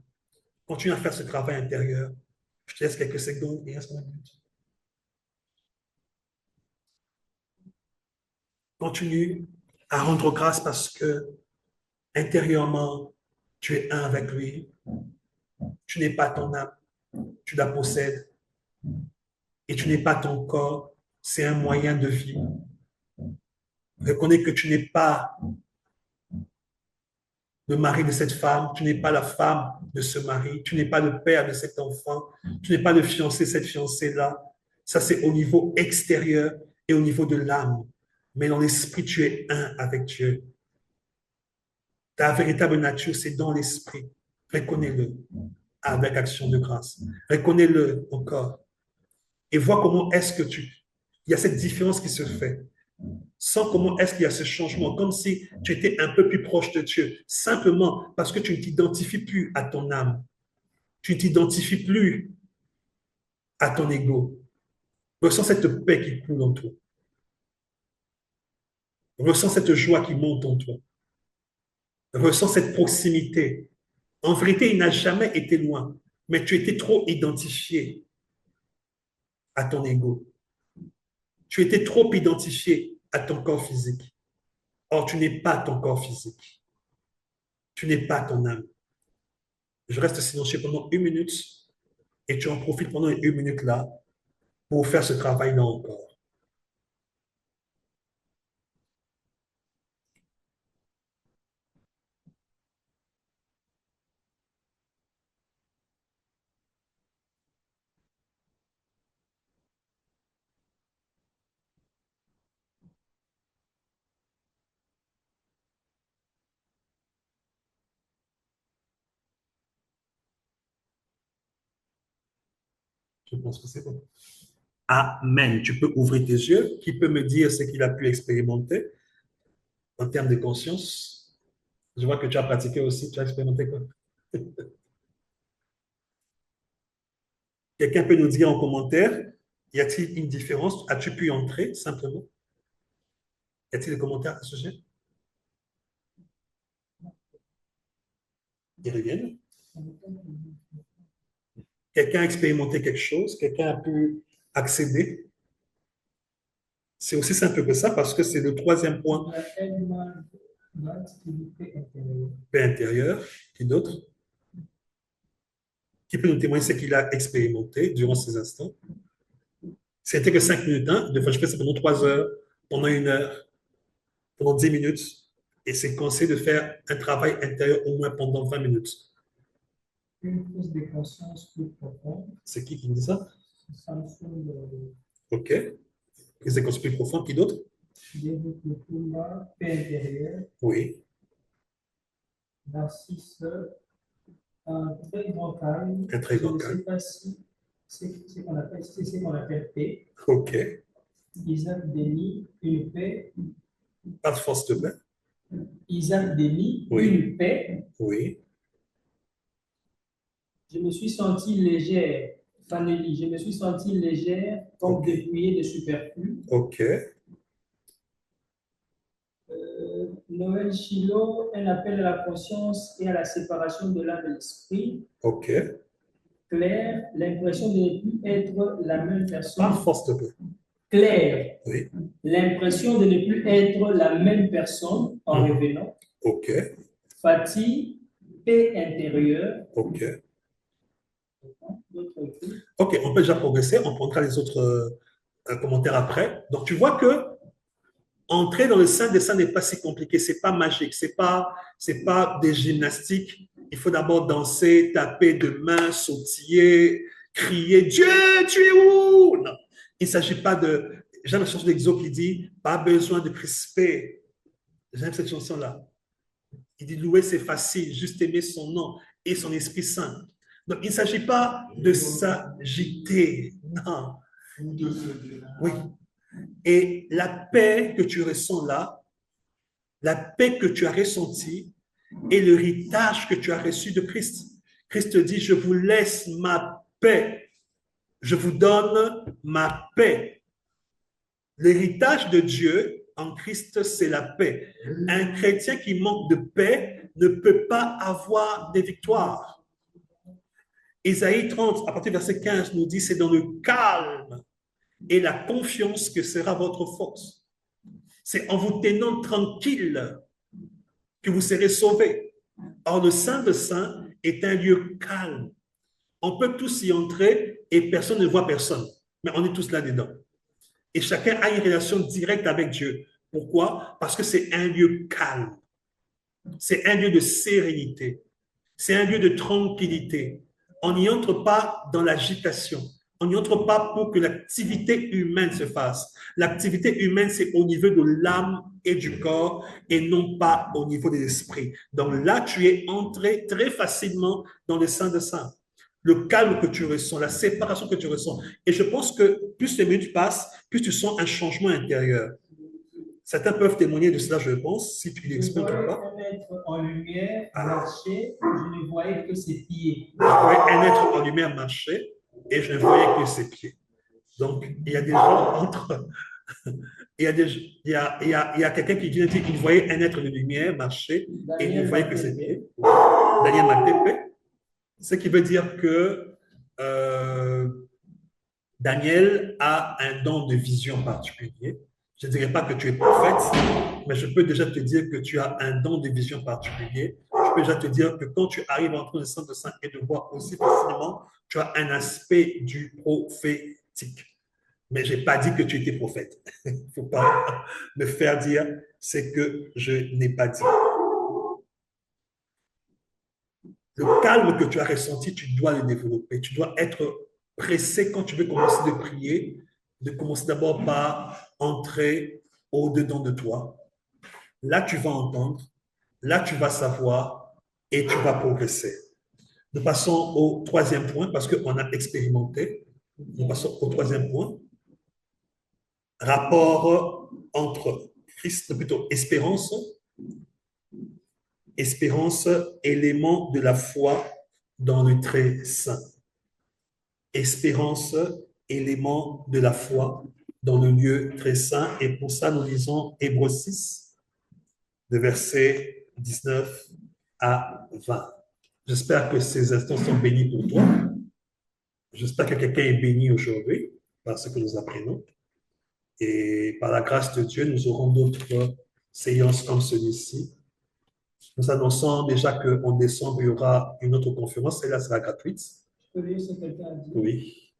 Continue à faire ce travail intérieur. Je te laisse quelques secondes et reste 1 minute. Continue à rendre grâce parce que intérieurement, tu es un avec lui. Tu n'es pas ton âme, tu la possèdes. Et tu n'es pas ton corps, c'est un moyen de vie. Reconnais que tu n'es pas le mari de cette femme, tu n'es pas la femme de ce mari, tu n'es pas le père de cet enfant, tu n'es pas le fiancé, cette fiancée-là. Ça, c'est au niveau extérieur et au niveau de l'âme. Mais dans l'esprit, tu es un avec Dieu. Ta véritable nature, c'est dans l'esprit. Reconnais-le avec action de grâce. Reconnais-le encore. Et vois comment est-ce que il y a cette différence qui se fait. Sans comment est-ce qu'il y a ce changement, comme si tu étais un peu plus proche de Dieu, simplement parce que tu ne t'identifies plus à ton âme. Tu ne t'identifies plus à ton ego. Ressens cette paix qui coule en toi. Ressens cette joie qui monte en toi. Ressens cette proximité. En vérité, il n'a jamais été loin, mais tu étais trop identifié à ton ego. Tu étais trop identifié à ton corps physique. Or, tu n'es pas ton corps physique. Tu n'es pas ton âme. Je reste silencieux pendant 1 minute et tu en profites pendant 1 minute là pour faire ce travail-là encore. Je pense que c'est bon. Amen. Tu peux ouvrir tes yeux. Qui peut me dire ce qu'il a pu expérimenter en termes de conscience? Je vois que tu as pratiqué aussi. Tu as expérimenté quoi? Quelqu'un peut nous dire en commentaire, y a-t-il une différence? As-tu pu entrer simplement? Y a-t-il des commentaires à ce sujet? Ils reviennent. Quelqu'un a expérimenté quelque chose? Quelqu'un a pu accéder? C'est aussi simple que ça parce que c'est le troisième point. Paix intérieure. Qui d'autre? Qui peut nous témoigner ce qu'il a expérimenté durant ces instants? C'était que 5 minutes, hein? Des fois, je fais ça pendant 3 heures, pendant 1 heure, pendant 10 minutes. Et c'est conseillé de faire un travail intérieur au moins pendant 20 minutes. Une prise de conscience plus profonde. C'est qui me dit ça? Ok. Prise de conscience plus profonde. Qui d'autre? Paix intérieure. Oui. Narcisse, un très grand calme. Un très grand calme. Je ne sais pas si c'est ce qu'on appelle paix. Ok. Isaac Denis, une paix. Pas de force de paix. Isaac Denis, Oui. une paix. Oui. Je me suis senti légère. Fanelli, je me suis senti légère, comme dépouillée de superflu. Ok. Noël Chilo, un appel à la conscience et à la séparation de l'âme et l'esprit. Ok. Claire, l'impression de ne plus être la même personne. Pas de force de paix. Claire, oui. L'impression de ne plus être la même personne en revenant. Ok. Fatigue, paix intérieure. Ok. Ok, on peut déjà progresser, on prendra les autres commentaires après. Donc, tu vois que Entrer dans le Saint des Saints n'est pas si compliqué, c'est pas magique, c'est pas des gymnastiques. Il faut d'abord danser, taper de mains, sautiller, crier Dieu, tu es où? Non, il ne s'agit pas de. J'aime la chanson d'Exo qui dit pas besoin de crisper. J'aime cette chanson-là. Il dit louer c'est facile, juste aimer son nom et son Esprit Saint. Donc il ne s'agit pas de s'agiter, non. Oui. Et la paix que tu ressens là, la paix que tu as ressentie est l'héritage que tu as reçu de Christ. Christ dit, je vous laisse ma paix. Je vous donne ma paix. L'héritage de Dieu en Christ, c'est la paix. Un chrétien qui manque de paix ne peut pas avoir des victoires. Ésaïe 30, à partir du verset 15, nous dit, c'est dans le calme et la confiance que sera votre force. C'est en vous tenant tranquille que vous serez sauvés. Or, le Saint de Saints est un lieu calme. On peut tous y entrer et personne ne voit personne. Mais on est tous là-dedans. Et chacun a une relation directe avec Dieu. Pourquoi? Parce que c'est un lieu calme. C'est un lieu de sérénité. C'est un lieu de tranquillité. On n'y entre pas dans l'agitation. On n'y entre pas pour que l'activité humaine se fasse. L'activité humaine, c'est au niveau de l'âme et du corps et non pas au niveau de l'esprit. Donc là, tu es entré très facilement dans le Saint de Saints. Le calme que tu ressens, la séparation que tu ressens. Et je pense que plus les minutes passent, plus tu sens un changement intérieur. Certains peuvent témoigner de cela, je pense, si tu l'exprimes ou pas. Je voyais un être en lumière marcher, je ne voyais que ses pieds. Je voyais un être en lumière marcher et je ne voyais que ses pieds. Donc, il y a des gens entre. Il y a quelqu'un qui vient dire qu'il voyait un être de lumière marcher et il ne voyait que ses pieds. Daniel Matepe. Ce qui veut dire que Daniel a un don de vision particulier. Je ne dirais pas que tu es prophète, mais je peux déjà te dire que tu as un don de vision particulier. Je peux déjà te dire que quand tu arrives entre le Saint de Saints et de voir aussi facilement, tu as un aspect du prophétique. Mais je n'ai pas dit que tu étais prophète. Il ne faut pas me faire dire ce que je n'ai pas dit. Le calme que tu as ressenti, tu dois le développer. Tu dois être pressé quand tu veux commencer de prier, de commencer d'abord par entrer au-dedans de toi. Là, tu vas entendre, là, tu vas savoir et tu vas progresser. Nous passons au troisième point parce qu'on a expérimenté. Nous passons au troisième point. Rapport entre Christ, plutôt espérance, élément de la foi dans le très saint. Espérance, élément de la foi dans le lieu très saint. Et pour ça, nous lisons Hébreux 6, de versets 19 à 20. J'espère que ces instants sont bénis pour toi. J'espère que quelqu'un est béni aujourd'hui par ce que nous apprenons. Et par la grâce de Dieu, nous aurons d'autres séances comme celui-ci. Nous annonçons déjà qu'en décembre, il y aura une autre conférence. Celle-là sera gratuite. Je peux lire ce que quelqu'un a dit. Oui.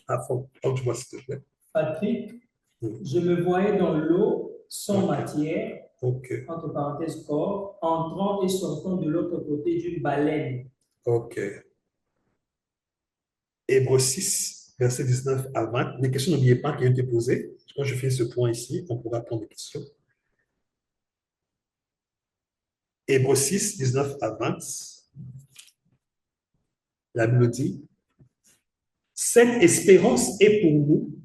Ah, faut que tu vois, s'il te plaît. Patrick, Oui. je me voyais dans l'eau sans matière, OK. entre parenthèses corps, entrant et sortant de l'autre côté d'une baleine. OK. Hébreux 6, versets 19 à 20. Les questions, n'oubliez pas qui ont été posées. Quand je fais ce point ici, on pourra prendre des questions. Hébreux 6, 19 à 20. La Bible dit, cette espérance est pour nous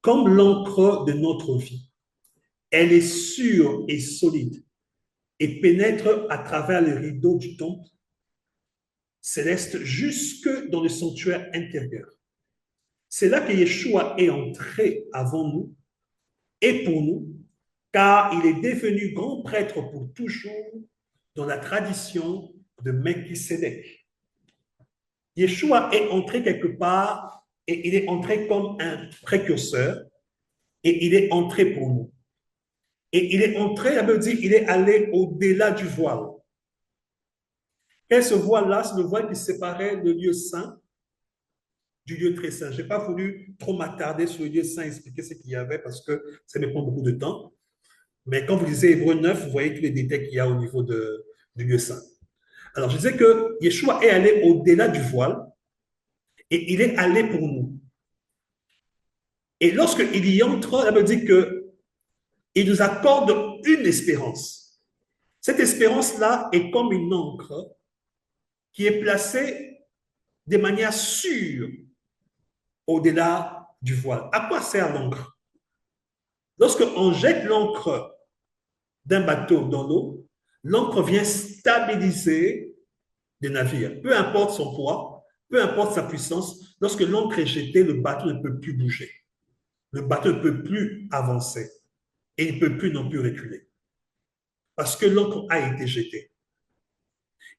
comme l'encre de notre vie. Elle est sûre et solide et pénètre à travers le rideau du temple céleste jusque dans le sanctuaire intérieur. C'est là que Yeshua est entré avant nous et pour nous, car il est devenu grand prêtre pour toujours dans la tradition de Melchisédek. Yeshua est entré quelque part et il est entré comme un précurseur et il est entré pour nous. Et il est entré, la Bible dit, il est allé au-delà du voile. Quel ce voile-là? C'est le voile qui séparait le lieu saint du lieu très saint. Je n'ai pas voulu trop m'attarder sur le lieu saint, expliquer ce qu'il y avait parce que ça me prend beaucoup de temps. Mais quand vous lisez Hébreux 9, vous voyez tous les détails qu'il y a au niveau du lieu saint. Alors, je disais que Yeshua est allé au-delà du voile et il est allé pour nous. Et lorsqu'il y entre, ça veut dire qu'il nous accorde une espérance. Cette espérance-là est comme une encre qui est placée de manière sûre au-delà du voile. À quoi sert l'encre? Lorsqu'on jette l'encre d'un bateau dans l'eau, l'encre vient stabiliser le navire. Peu importe son poids, peu importe sa puissance, lorsque l'encre est jetée, le bateau ne peut plus bouger. Le bateau ne peut plus avancer et il ne peut plus non plus reculer. Parce que l'encre a été jetée.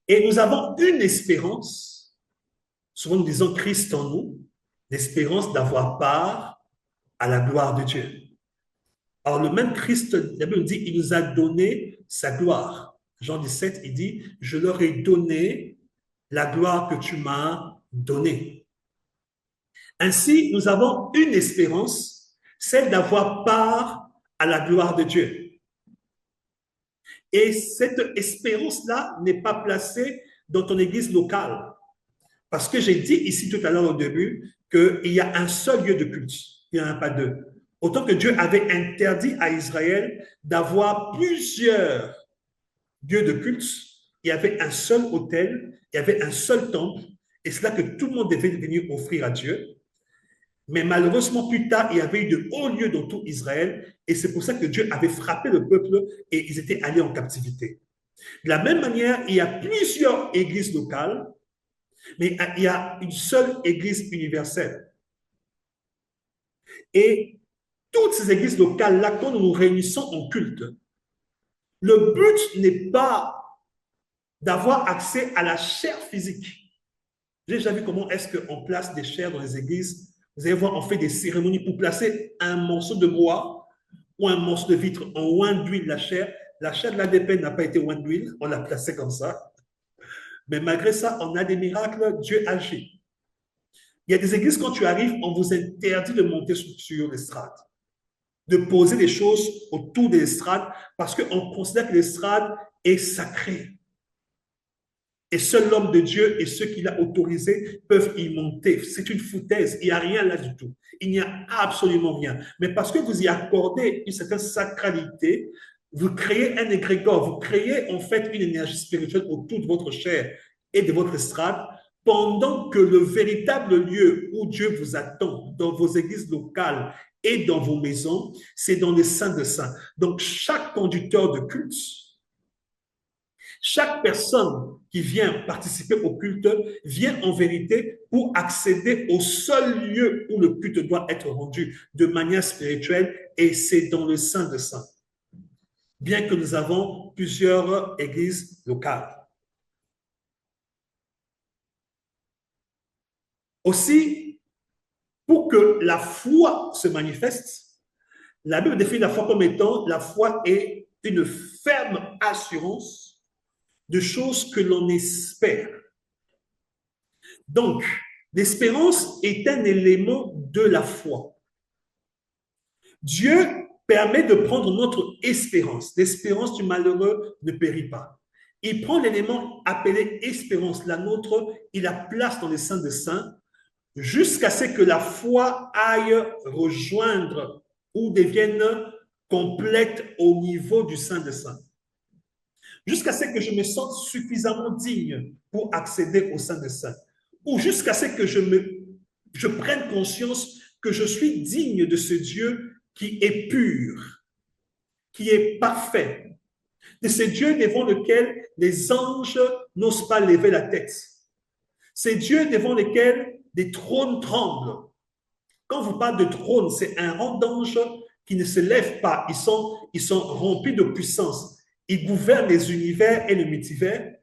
Et nous avons une espérance, souvent nous disons Christ en nous, l'espérance d'avoir part à la gloire de Dieu. Alors le même Christ, la Bible dit, il nous a donné sa gloire. Jean 17, il dit, je leur ai donné la gloire que tu m'as donnée. Ainsi, nous avons une espérance, celle d'avoir part à la gloire de Dieu. Et cette espérance-là n'est pas placée dans ton église locale. Parce que j'ai dit ici tout à l'heure au début qu'il y a un seul lieu de culte, il n'y en a pas deux. Autant que Dieu avait interdit à Israël d'avoir plusieurs lieux de culte, il y avait un seul autel, il y avait un seul temple, et c'est là que tout le monde devait venir offrir à Dieu. Mais malheureusement, plus tard, il y avait eu de hauts lieux dans tout Israël, et c'est pour ça que Dieu avait frappé le peuple et ils étaient allés en captivité. De la même manière, il y a plusieurs églises locales, mais il y a une seule église universelle. Et toutes ces églises locales-là, quand nous nous réunissons en culte, le but n'est pas d'avoir accès à la chair physique. J'ai déjà vu comment est-ce qu'on place des chairs dans les églises. Vous allez voir, on fait des cérémonies pour placer un morceau de bois ou un morceau de vitre en oint d'huile la chair. La chair de l'ADP n'a pas été oint d'huile, on l'a placée comme ça. Mais malgré ça, on a des miracles, Dieu agit. Il y a des églises, quand tu arrives, on vous interdit de monter sur l'estrade, de poser des choses autour de l'estrade, parce qu'on considère que l'estrade est sacrée. Et seul l'homme de Dieu et ceux qu'il a autorisés peuvent y monter. C'est une foutaise. Il n'y a rien là du tout. Il n'y a absolument rien. Mais parce que vous y accordez une certaine sacralité, vous créez un égrégore, vous créez en fait une énergie spirituelle autour de votre chair et de votre estrade, pendant que le véritable lieu où Dieu vous attend, dans vos églises locales et dans vos maisons, c'est dans les saints de saints. Donc, chaque conducteur de culte, chaque personne qui vient participer au culte vient en vérité pour accéder au seul lieu où le culte doit être rendu de manière spirituelle, et c'est dans le Saint de Saints. Bien que nous avons plusieurs églises locales. Aussi, pour que la foi se manifeste, la Bible définit la foi comme étant, la foi est une ferme assurance de choses que l'on espère. Donc, l'espérance est un élément de la foi. Dieu permet de prendre notre espérance. L'espérance du malheureux ne périt pas. Il prend l'élément appelé espérance, la nôtre, il la place dans les saints des saints, jusqu'à ce que la foi aille rejoindre ou devienne complète au niveau du saint des saints. Jusqu'à ce que je me sente suffisamment digne pour accéder au sein des saints, ou jusqu'à ce que je prenne conscience que je suis digne de ce Dieu qui est pur, qui est parfait, de ce Dieu devant lequel les anges n'osent pas lever la tête. C'est Dieu devant lequel des trônes tremblent. Quand vous parlez de trône, c'est un rang d'anges qui ne se lèvent pas. Ils sont remplis de puissance. Ils gouvernent les univers et le multivers.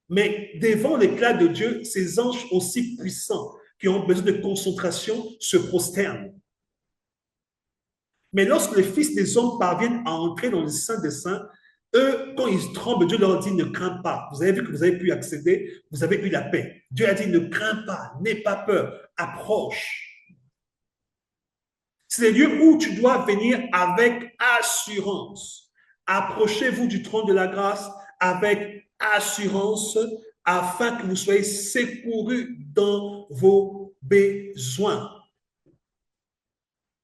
Mais devant l'éclat de Dieu, ces anges aussi puissants qui ont besoin de concentration se prosternent. Mais lorsque les fils des hommes parviennent à entrer dans le Saint des Saints, Eux, quand ils tremblent, Dieu leur dit, ne crains pas. Vous avez vu que vous avez pu accéder, vous avez eu la paix. Dieu a dit, ne crains pas, n'aie pas peur, approche. C'est le lieu où tu dois venir avec assurance. Approchez-vous du trône de la grâce avec assurance afin que vous soyez secourus dans vos besoins.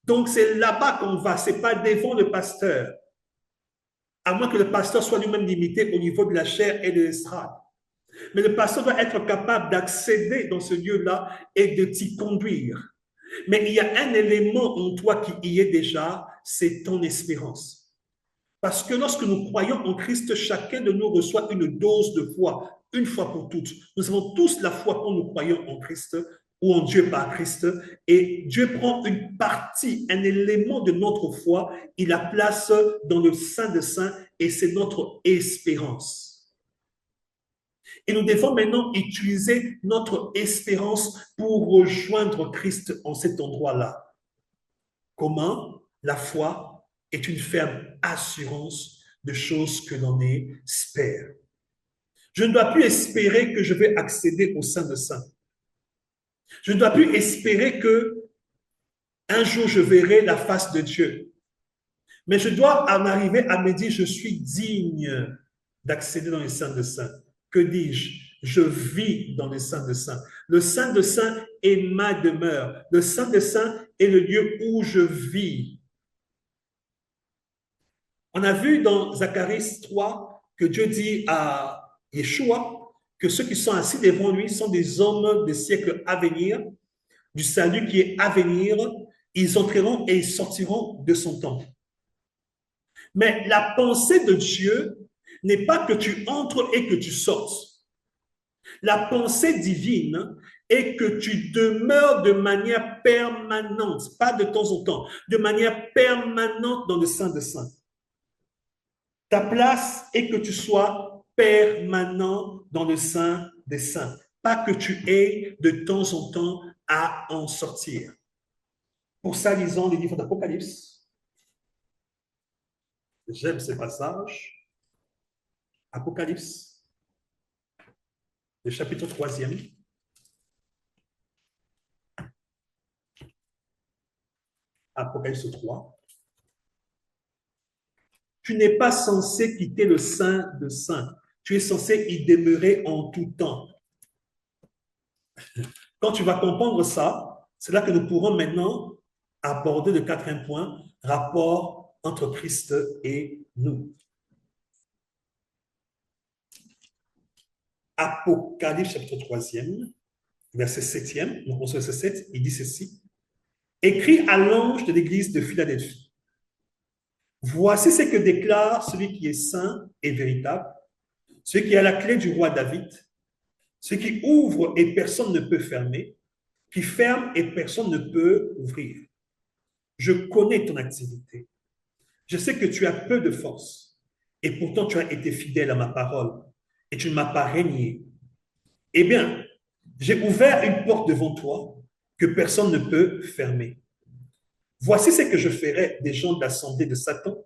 Donc, c'est là-bas qu'on va, ce n'est pas devant le pasteur. À moins que le pasteur soit lui-même limité au niveau de la chair et de l'estrade. Mais le pasteur doit être capable d'accéder dans ce lieu-là et de t'y conduire. Mais il y a un élément en toi qui y est déjà, c'est ton espérance. Parce que lorsque nous croyons en Christ, chacun de nous reçoit une dose de foi, une fois pour toutes. Nous avons tous la foi quand nous croyons en Christ ou en Dieu par Christ. Et Dieu prend une partie, un élément de notre foi, il la place dans le Saint des Saints et c'est notre espérance. Et nous devons maintenant utiliser notre espérance pour rejoindre Christ en cet endroit-là. Comment? La foi est une ferme assurance de choses que l'on espère. Je ne dois plus espérer que je vais accéder au Saint des Saints. Je ne dois plus espérer que un jour je verrai la face de Dieu. Mais je dois en arriver à me dire, je suis digne d'accéder dans les Saints des Saints. Que dis-je? Je vis dans les Saints des Saints. Le Saint des Saints est ma demeure. Le Saint des Saints est le lieu où je vis. On a vu dans Zacharie 3 que Dieu dit à Yeshua que ceux qui sont assis devant lui sont des hommes des siècles à venir, du salut qui est à venir. Ils entreront et ils sortiront de son temple. Mais la pensée de Dieu n'est pas que tu entres et que tu sortes. La pensée divine est que tu demeures de manière permanente, pas de temps en temps, de manière permanente dans le Saint des Saints. Ta place est que tu sois permanent dans le Saint des Saints, pas que tu aies de temps en temps à en sortir. Pour ça, lisons les livres d'Apocalypse. J'aime ces passages. Apocalypse, le chapitre 3e. Apocalypse 3. Tu n'es pas censé quitter le Saint des Saints. Tu es censé y demeurer en tout temps. Quand tu vas comprendre ça, c'est là que nous pourrons maintenant aborder le quatrième point, rapport entre Christ et nous. Apocalypse chapitre 3e, verset 7e, donc on se verset 7, il dit ceci. Écrit à l'ange de l'église de Philadelphie. Voici ce que déclare celui qui est saint et véritable, celui qui a la clé du roi David, celui qui ouvre et personne ne peut fermer, qui ferme et personne ne peut ouvrir. Je connais ton activité. Je sais que tu as peu de force et pourtant tu as été fidèle à ma parole et tu ne m'as pas régné. Eh bien, j'ai ouvert une porte devant toi que personne ne peut fermer. Voici ce que je ferai des gens de l'assemblée de Satan.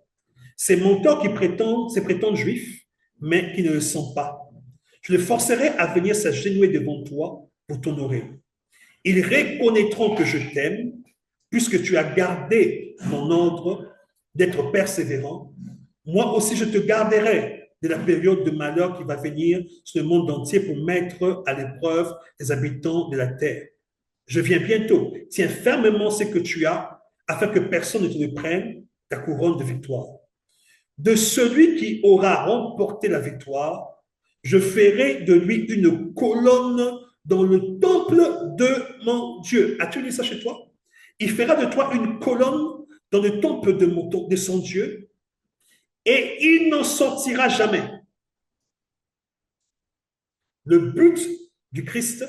Ces menteurs qui se prétendent juifs, mais qui ne le sont pas. Je les forcerai à venir s'agenouiller devant toi pour t'honorer. Ils reconnaîtront que je t'aime, puisque tu as gardé mon ordre d'être persévérant. Moi aussi, je te garderai de la période de malheur qui va venir sur le monde entier pour mettre à l'épreuve les habitants de la terre. Je viens bientôt. Tiens fermement ce que tu as, afin que personne ne te prenne ta couronne de victoire. De celui qui aura remporté la victoire, je ferai de lui une colonne dans le temple de mon Dieu. As-tu lu ça chez toi? Il fera de toi une colonne dans le temple de son Dieu et il n'en sortira jamais. Le but du Christ,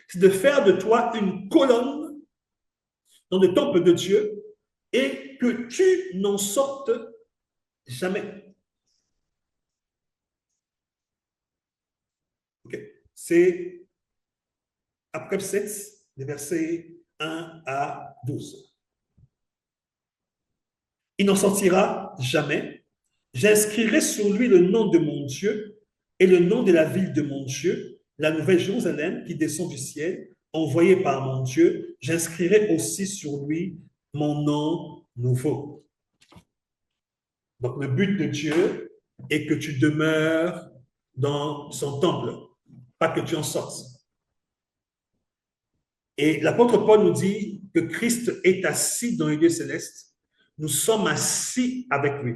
c'est de faire de toi une colonne dans le temple de Dieu et que tu n'en sortes jamais. Okay. C'est Apocalypse 7, les versets 1 à 12. Il n'en sortira jamais. J'inscrirai sur lui le nom de mon Dieu et le nom de la ville de mon Dieu, la nouvelle Jérusalem qui descend du ciel, envoyée par mon Dieu. J'inscrirai aussi sur lui mon nom nouveau. Donc, le but de Dieu est que tu demeures dans son temple, pas que tu en sortes. Et l'apôtre Paul nous dit que Christ est assis dans les lieux célestes. Nous sommes assis avec lui.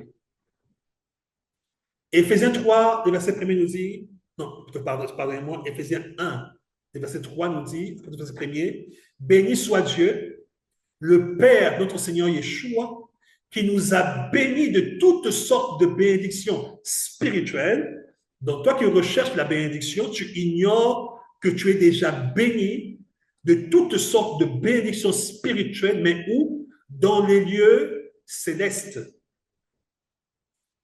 Éphésiens 3, le verset 1 nous dit, non, pardonnez-moi, Éphésiens 1, le verset 3 nous dit, le verset 1er, béni soit Dieu, le Père, notre Seigneur Yeshua, qui nous a bénis de toutes sortes de bénédictions spirituelles. Donc, toi qui recherches la bénédiction, tu ignores que tu es déjà béni de toutes sortes de bénédictions spirituelles, mais où? Dans les lieux célestes.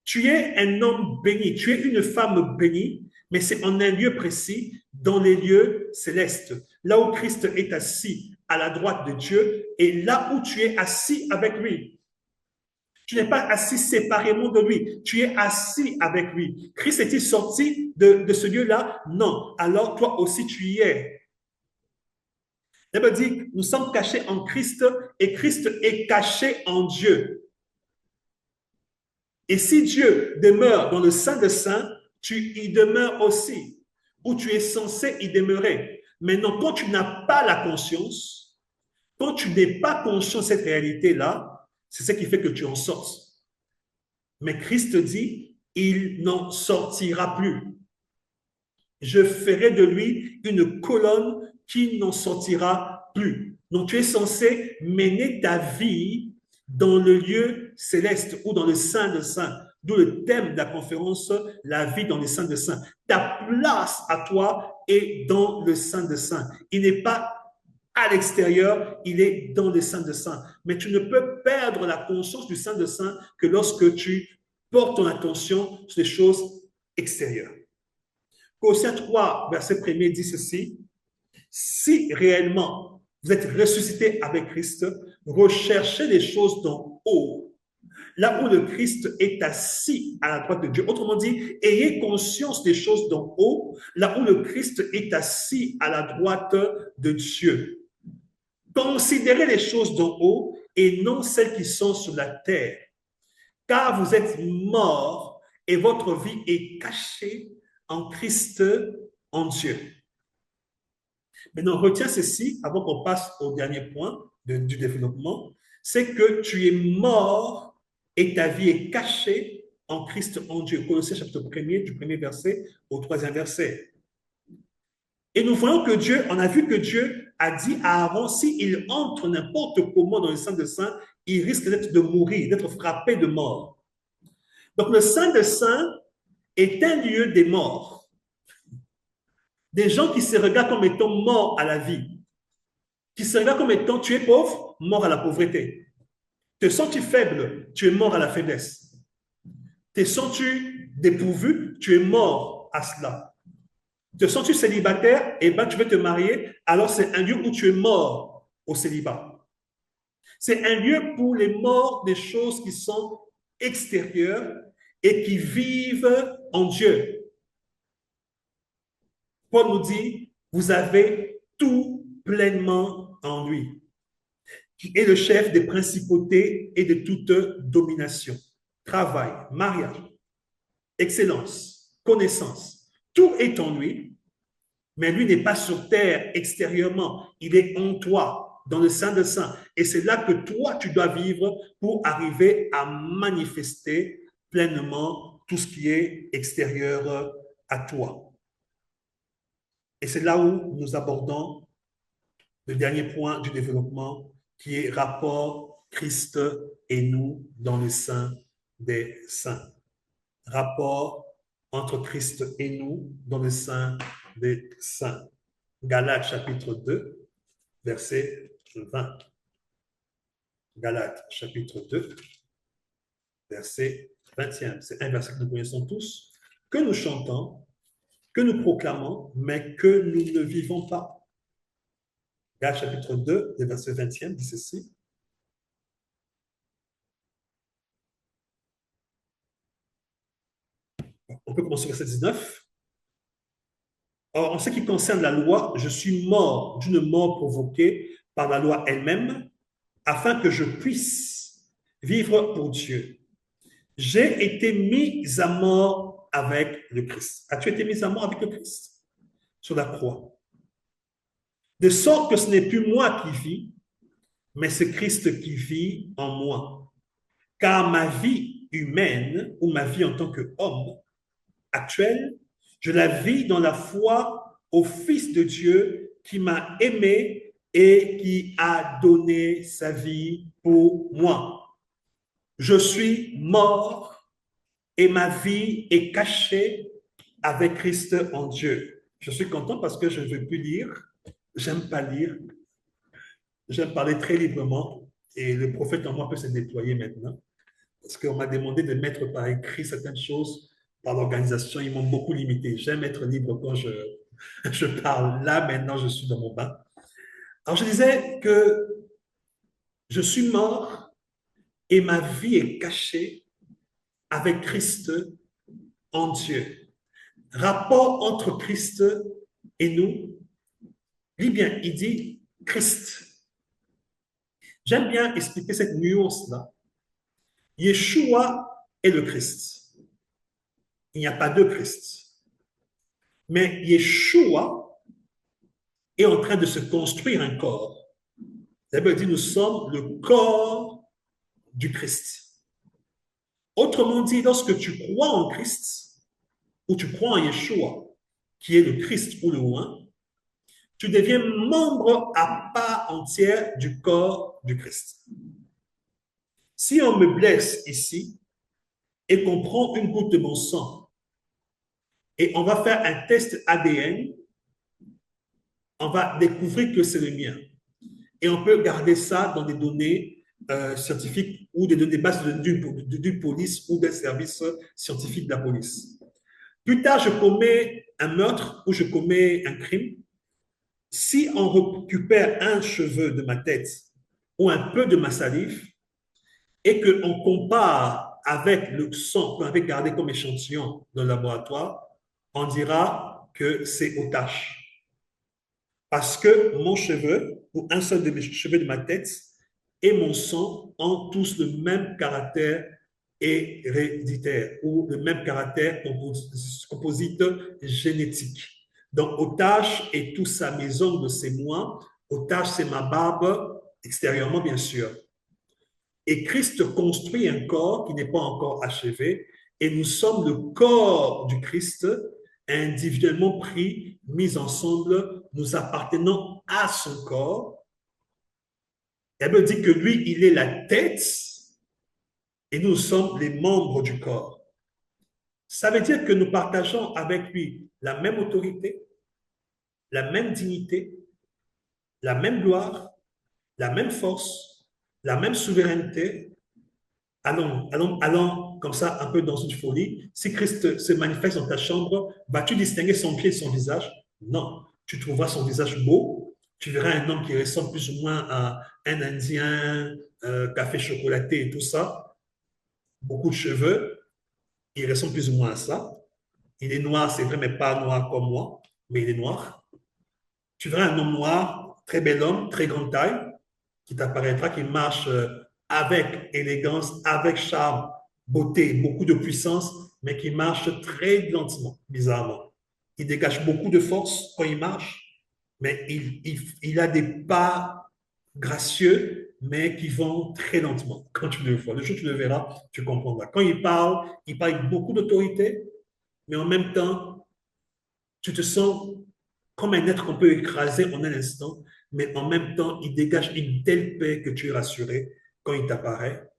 Tu es un homme béni, tu es une femme bénie, mais c'est en un lieu précis, dans les lieux célestes, là où Christ est assis à la droite de Dieu et là où tu es assis avec lui. Tu n'es pas assis séparément de lui, tu es assis avec lui. Christ est-il sorti de ce lieu-là? Non. Alors toi aussi tu y es. La Bible dit, nous sommes cachés en Christ et Christ est caché en Dieu. Et si Dieu demeure dans le Saint des Saints, tu y demeures aussi, où tu es censé y demeurer. Maintenant, quand tu n'as pas la conscience, quand tu n'es pas conscient de cette réalité-là, c'est ce qui fait que tu en sortes. Mais Christ dit, il n'en sortira plus. Je ferai de lui une colonne qui n'en sortira plus. Donc, tu es censé mener ta vie dans le lieu céleste ou dans le Saint des Saints. D'où le thème de la conférence, la vie dans le Saint des Saints. Ta place à toi est dans le Saint des Saints. Il n'est pas à l'extérieur, il est dans le Saint des Saints. Mais tu ne peux perdre la conscience du Saint des Saints que lorsque tu portes ton attention sur les choses extérieures. Colossiens 3, verset 1er dit ceci. Si réellement vous êtes ressuscité avec Christ, recherchez les choses d'en haut, là où le Christ est assis à la droite de Dieu. Autrement dit, ayez conscience des choses d'en haut, là où le Christ est assis à la droite de Dieu. Considérez les choses d'en haut et non celles qui sont sur la terre, car vous êtes morts et votre vie est cachée en Christ, en Dieu. Maintenant, retiens ceci avant qu'on passe au dernier point du développement, c'est que tu es mort et ta vie est cachée en Christ, en Dieu. Colossiens chapitre 1er, du premier verset au troisième verset. Et nous voyons que Dieu, on a vu que Dieu a dit à Aaron, s'il entre n'importe comment dans le Saint des Saints, il risque d'être de mourir, d'être frappé de mort. Donc le Saint des Saints est un lieu des morts. Des gens qui se regardent comme étant morts à la vie, qui se regardent comme étant tu es pauvre, mort à la pauvreté. Te sens-tu faible, tu es mort à la faiblesse. Te sens-tu dépourvu, tu es mort à cela. Te sens-tu célibataire, eh bien tu veux te marier, alors c'est un lieu où tu es mort au célibat. C'est un lieu pour les morts des choses qui sont extérieures et qui vivent en Dieu. Paul nous dit, vous avez tout pleinement en lui, qui est le chef des principautés et de toute domination, travail, mariage, excellence, connaissance. Tout est en lui, mais lui n'est pas sur terre extérieurement, il est en toi, dans le Saint des Saints. Et c'est là que toi, tu dois vivre pour arriver à manifester pleinement tout ce qui est extérieur à toi. Et c'est là où nous abordons le dernier point du développement, qui est rapport Christ et nous dans le sein des saints. Rapport entre Christ et nous dans le sein des saints. Galates chapitre 2, verset 20. Galates chapitre 2, verset 20e. C'est un verset que nous connaissons tous, que nous chantons, que nous proclamons, mais que nous ne vivons pas. Galates chapitre 2, le verset 20e dit ceci. On peut commencer au verset 19. Or, en ce qui concerne la loi, je suis mort d'une mort provoquée par la loi elle-même, afin que je puisse vivre pour Dieu. J'ai été mis à mort avec le Christ. As-tu été mis à mort avec le Christ? Sur la croix. De sorte que ce n'est plus moi qui vis, mais c'est Christ qui vit en moi. Car ma vie humaine, ou ma vie en tant qu'homme actuelle, je la vis dans la foi au Fils de Dieu qui m'a aimé et qui a donné sa vie pour moi. Je suis mort et ma vie est cachée avec Christ en Dieu. Je suis content parce que je ne veux plus lire. J'aime pas lire. J'aime parler très librement et le prophète en moi peut se déployer maintenant. Parce qu'on m'a demandé de mettre par écrit certaines choses par l'organisation. Ils m'ont beaucoup limité. J'aime être libre quand je parle. Là, maintenant, je suis dans mon bain. Alors, je disais que je suis mort et ma vie est cachée avec Christ en Dieu. Rapport entre Christ et nous. Lis bien, il dit Christ. J'aime bien expliquer cette nuance-là. Yeshua est le Christ. Il n'y a pas deux Christ. Mais Yeshua est en train de se construire un corps. La Bible dit nous sommes le corps du Christ. Autrement dit, lorsque tu crois en Christ, ou tu crois en Yeshua, qui est le Christ ou le Roi, tu deviens membre à part entière du corps du Christ. Si on me blesse ici et qu'on prend une goutte de mon sang et on va faire un test ADN, on va découvrir que c'est le mien. Et on peut garder ça dans des données scientifiques ou des données bases d'une police ou des services scientifiques de la police. Plus tard, je commets un meurtre ou je commets un crime. Si on récupère un cheveu de ma tête ou un peu de ma salive et qu'on compare avec le sang qu'on avait gardé comme échantillon dans le laboratoire, on dira que c'est aux taches. Parce que mon cheveu, ou un seul de mes cheveux de ma tête, et mon sang ont tous le même caractère héréditaire ou le même caractère composite génétique. Donc, Otage est tout ça, mes ongles, c'est moi. Otage, c'est ma barbe, extérieurement, bien sûr. Et Christ construit un corps qui n'est pas encore achevé, et nous sommes le corps du Christ, individuellement pris, mis ensemble, nous appartenons à son corps. Elle me dit que lui, il est la tête, et nous sommes les membres du corps. Ça veut dire que nous partageons avec lui la même autorité, la même dignité, la même gloire, la même force, la même souveraineté. Allons comme ça un peu dans une folie. Si Christ se manifeste dans ta chambre, vas-tu distinguer son pied de son visage? Non. Tu trouveras son visage beau. Tu verras un homme qui ressemble plus ou moins à un Indien, café chocolaté et tout ça. Beaucoup de cheveux. Il ressemble plus ou moins à ça. Il est noir, c'est vrai, mais pas noir comme moi, mais il est noir. Tu verras un homme noir, très bel homme, très grande taille, qui t'apparaîtra, qui marche avec élégance, avec charme, beauté, beaucoup de puissance, mais qui marche très lentement, bizarrement. Il dégage beaucoup de force quand il marche, mais il a des pas gracieux, mais qui vont très lentement quand tu le vois. Le jour où tu le verras, tu comprendras. Quand il parle avec beaucoup d'autorité, mais en même temps, tu te sens comme un être qu'on peut écraser en un instant, mais en même temps, il dégage une telle paix que tu es rassuré quand il t'apparaît.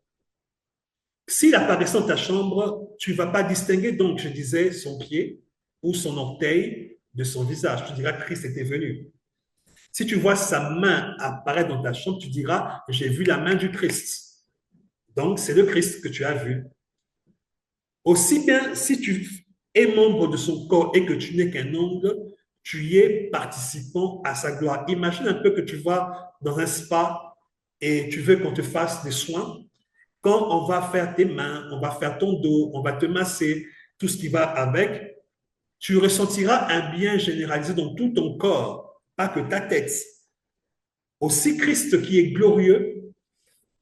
S'il apparaît dans ta chambre, tu ne vas pas distinguer, donc, je disais, son pied ou son orteil de son visage. Tu diras, Christ était venu. Si tu vois sa main apparaître dans ta chambre, tu diras, j'ai vu la main du Christ. Donc, c'est le Christ que tu as vu. Aussi bien, si tu es membre de son corps et que tu n'es qu'un ongle, tu y es participant à sa gloire. Imagine un peu que tu vas dans un spa et tu veux qu'on te fasse des soins. Quand on va faire tes mains, on va faire ton dos, on va te masser, tout ce qui va avec, tu ressentiras un bien généralisé dans tout ton corps, pas que ta tête. Aussi Christ qui est glorieux,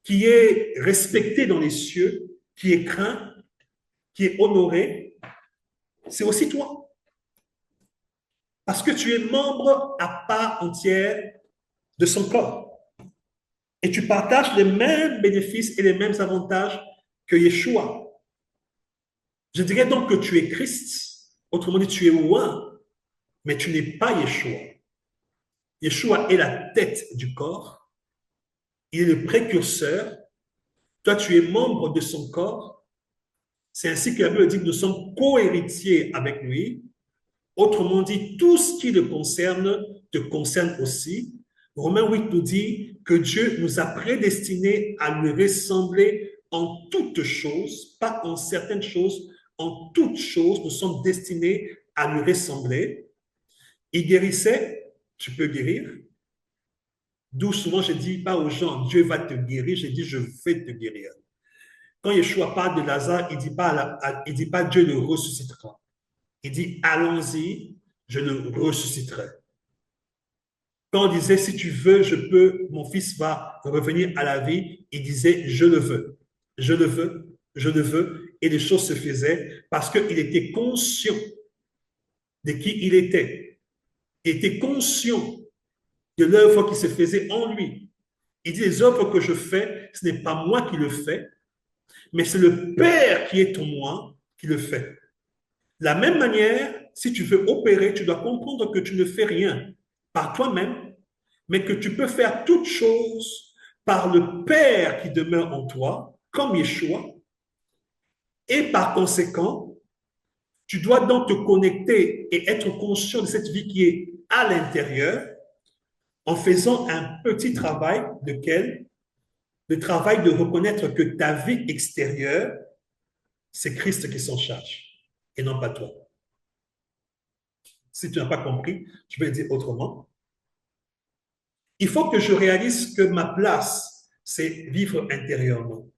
qui est respecté dans les cieux, qui est craint, qui est honoré, c'est aussi toi. Parce que tu es membre à part entière de son corps. Et tu partages les mêmes bénéfices et les mêmes avantages que Yeshua. Je dirais donc que tu es Christ. Autrement dit, tu es loin, mais tu n'es pas Yeshua. Yeshua est la tête du corps. Il est le précurseur. Toi, tu es membre de son corps. C'est ainsi que la Bible dit que nous sommes co-héritiers avec lui. Autrement dit, tout ce qui le concerne te concerne aussi. Romains 8 nous dit que Dieu nous a prédestinés à lui ressembler en toutes choses, pas en certaines choses, en toutes choses, nous sommes destinés à lui ressembler. Il guérissait, tu peux guérir. D'où souvent je dis pas aux gens, Dieu va te guérir, je dis, je vais te guérir. Quand Yeshua parle de Lazare, il ne dit pas Dieu le ressuscitera. Il dit, allons-y, je le ressusciterai. Quand on disait, si tu veux, je peux, mon fils va revenir à la vie, il disait, je le veux, je le veux, je le veux. Et les choses se faisaient parce qu'il était conscient de qui il était. Il était conscient de l'œuvre qui se faisait en lui. Il dit, les œuvres que je fais, ce n'est pas moi qui le fais, mais c'est le Père qui est en moi qui le fait. De la même manière, si tu veux opérer, tu dois comprendre que tu ne fais rien par toi-même, mais que tu peux faire toutes choses par le Père qui demeure en toi, comme Yeshua. Et par conséquent, tu dois donc te connecter et être conscient de cette vie qui est à l'intérieur en faisant un petit travail lequel le travail de reconnaître que ta vie extérieure, c'est Christ qui s'en charge et non pas toi. Si tu n'as pas compris, je vais le dire autrement. Il faut que je réalise que ma place, c'est vivre intérieurement.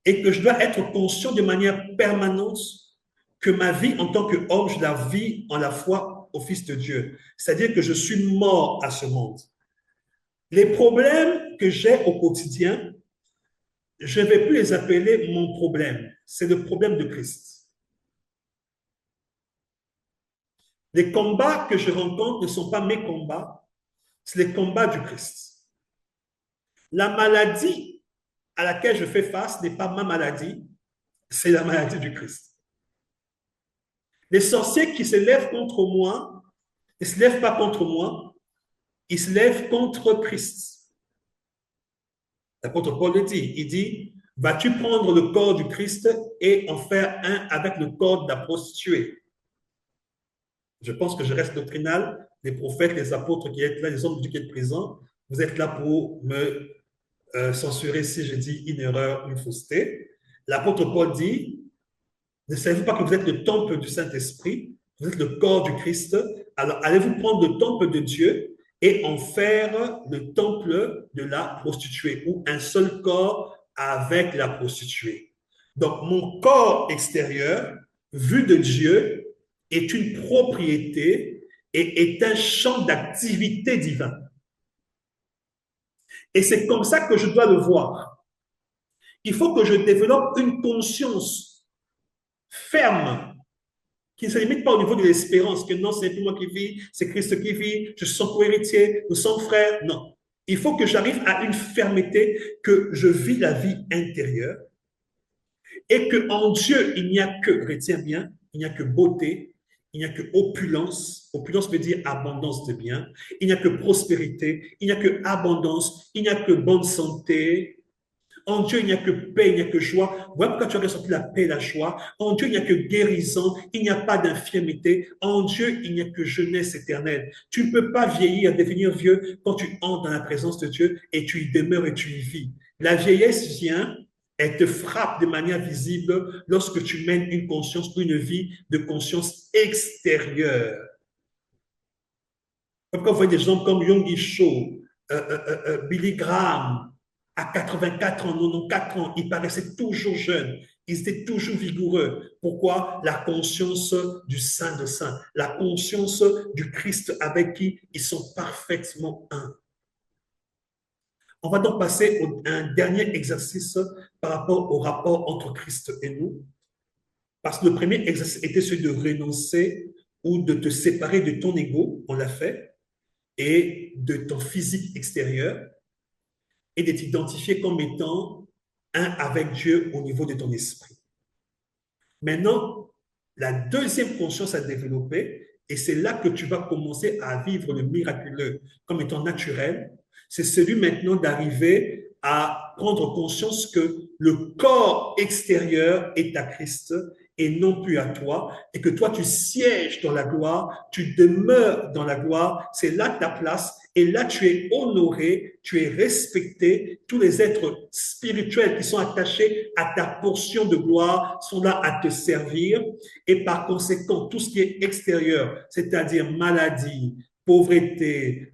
Et que je dois être conscient de manière permanente que ma vie en tant qu'homme, je la vis en la foi au Fils de Dieu. C'est-à-dire que je suis mort à ce monde. Les problèmes que j'ai au quotidien, je ne vais plus les appeler mon problème. C'est le problème de Christ. Les combats que je rencontre ne sont pas mes combats, c'est les combats du Christ. La maladie à laquelle je fais face n'est pas ma maladie, c'est la maladie du Christ. Les sorciers qui se lèvent contre moi, ils ne se lèvent pas contre moi, ils se lèvent contre Christ. L'apôtre Paul le dit, il dit, vas-tu prendre le corps du Christ et en faire un avec le corps de la prostituée? Je pense que je reste doctrinal. Les prophètes, les apôtres qui êtes là, les hommes de Dieu qui êtes présents, vous êtes là pour me censurer si je dis une erreur, une fausseté. L'apôtre Paul dit, ne savez-vous pas que vous êtes le temple du Saint-Esprit, vous êtes le corps du Christ, alors allez-vous prendre le temple de Dieu et en faire le temple de la prostituée, ou un seul corps avec la prostituée. Donc, mon corps extérieur, vu de Dieu, est une propriété et est un champ d'activité divin. Et c'est comme ça que je dois le voir. Il faut que je développe une conscience ferme qui ne se limite pas au niveau de l'espérance, que non, c'est plus moi qui vis, c'est Christ qui vit, je suis son co-héritier, nous sommes frères. Non. Il faut que j'arrive à une fermeté, que je vis la vie intérieure et qu'en Dieu, il n'y a que, retiens bien, il n'y a que beauté, il n'y a que opulence. Opulence veut dire abondance de biens. Il n'y a que prospérité, il n'y a que abondance, il n'y a que bonne santé. En Dieu, il n'y a que paix, il n'y a que joie. Voilà pourquoi tu as ressenti la paix et la joie. En Dieu, il n'y a que guérison, il n'y a pas d'infirmité. En Dieu, il n'y a que jeunesse éternelle. Tu ne peux pas vieillir, devenir vieux quand tu entres dans la présence de Dieu et tu y demeures et tu y vis. La vieillesse vient, elle te frappe de manière visible lorsque tu mènes une conscience ou une vie de conscience extérieure. Pourquoi vous voyez des gens comme Yonggi Cho, Billy Graham, à 84 ans, 94 ans, il paraissait toujours jeune. Ils étaient toujours vigoureux. Pourquoi? La conscience du Saint de Saint, la conscience du Christ avec qui ils sont parfaitement un. On va donc passer à un dernier exercice par rapport au rapport entre Christ et nous. Parce que le premier exercice était celui de renoncer ou de te séparer de ton ego, on l'a fait, et de ton physique extérieur, et de t'identifier comme étant un avec Dieu au niveau de ton esprit. Maintenant, la deuxième conscience à développer, et c'est là que tu vas commencer à vivre le miraculeux comme étant naturel, c'est celui maintenant d'arriver à prendre conscience que le corps extérieur est à Christ et non plus à toi, et que toi tu sièges dans la gloire, tu demeures dans la gloire, c'est là ta place, et là tu es honoré, tu es respecté, tous les êtres spirituels qui sont attachés à ta portion de gloire sont là à te servir, et par conséquent, tout ce qui est extérieur, c'est-à-dire maladie, pauvreté,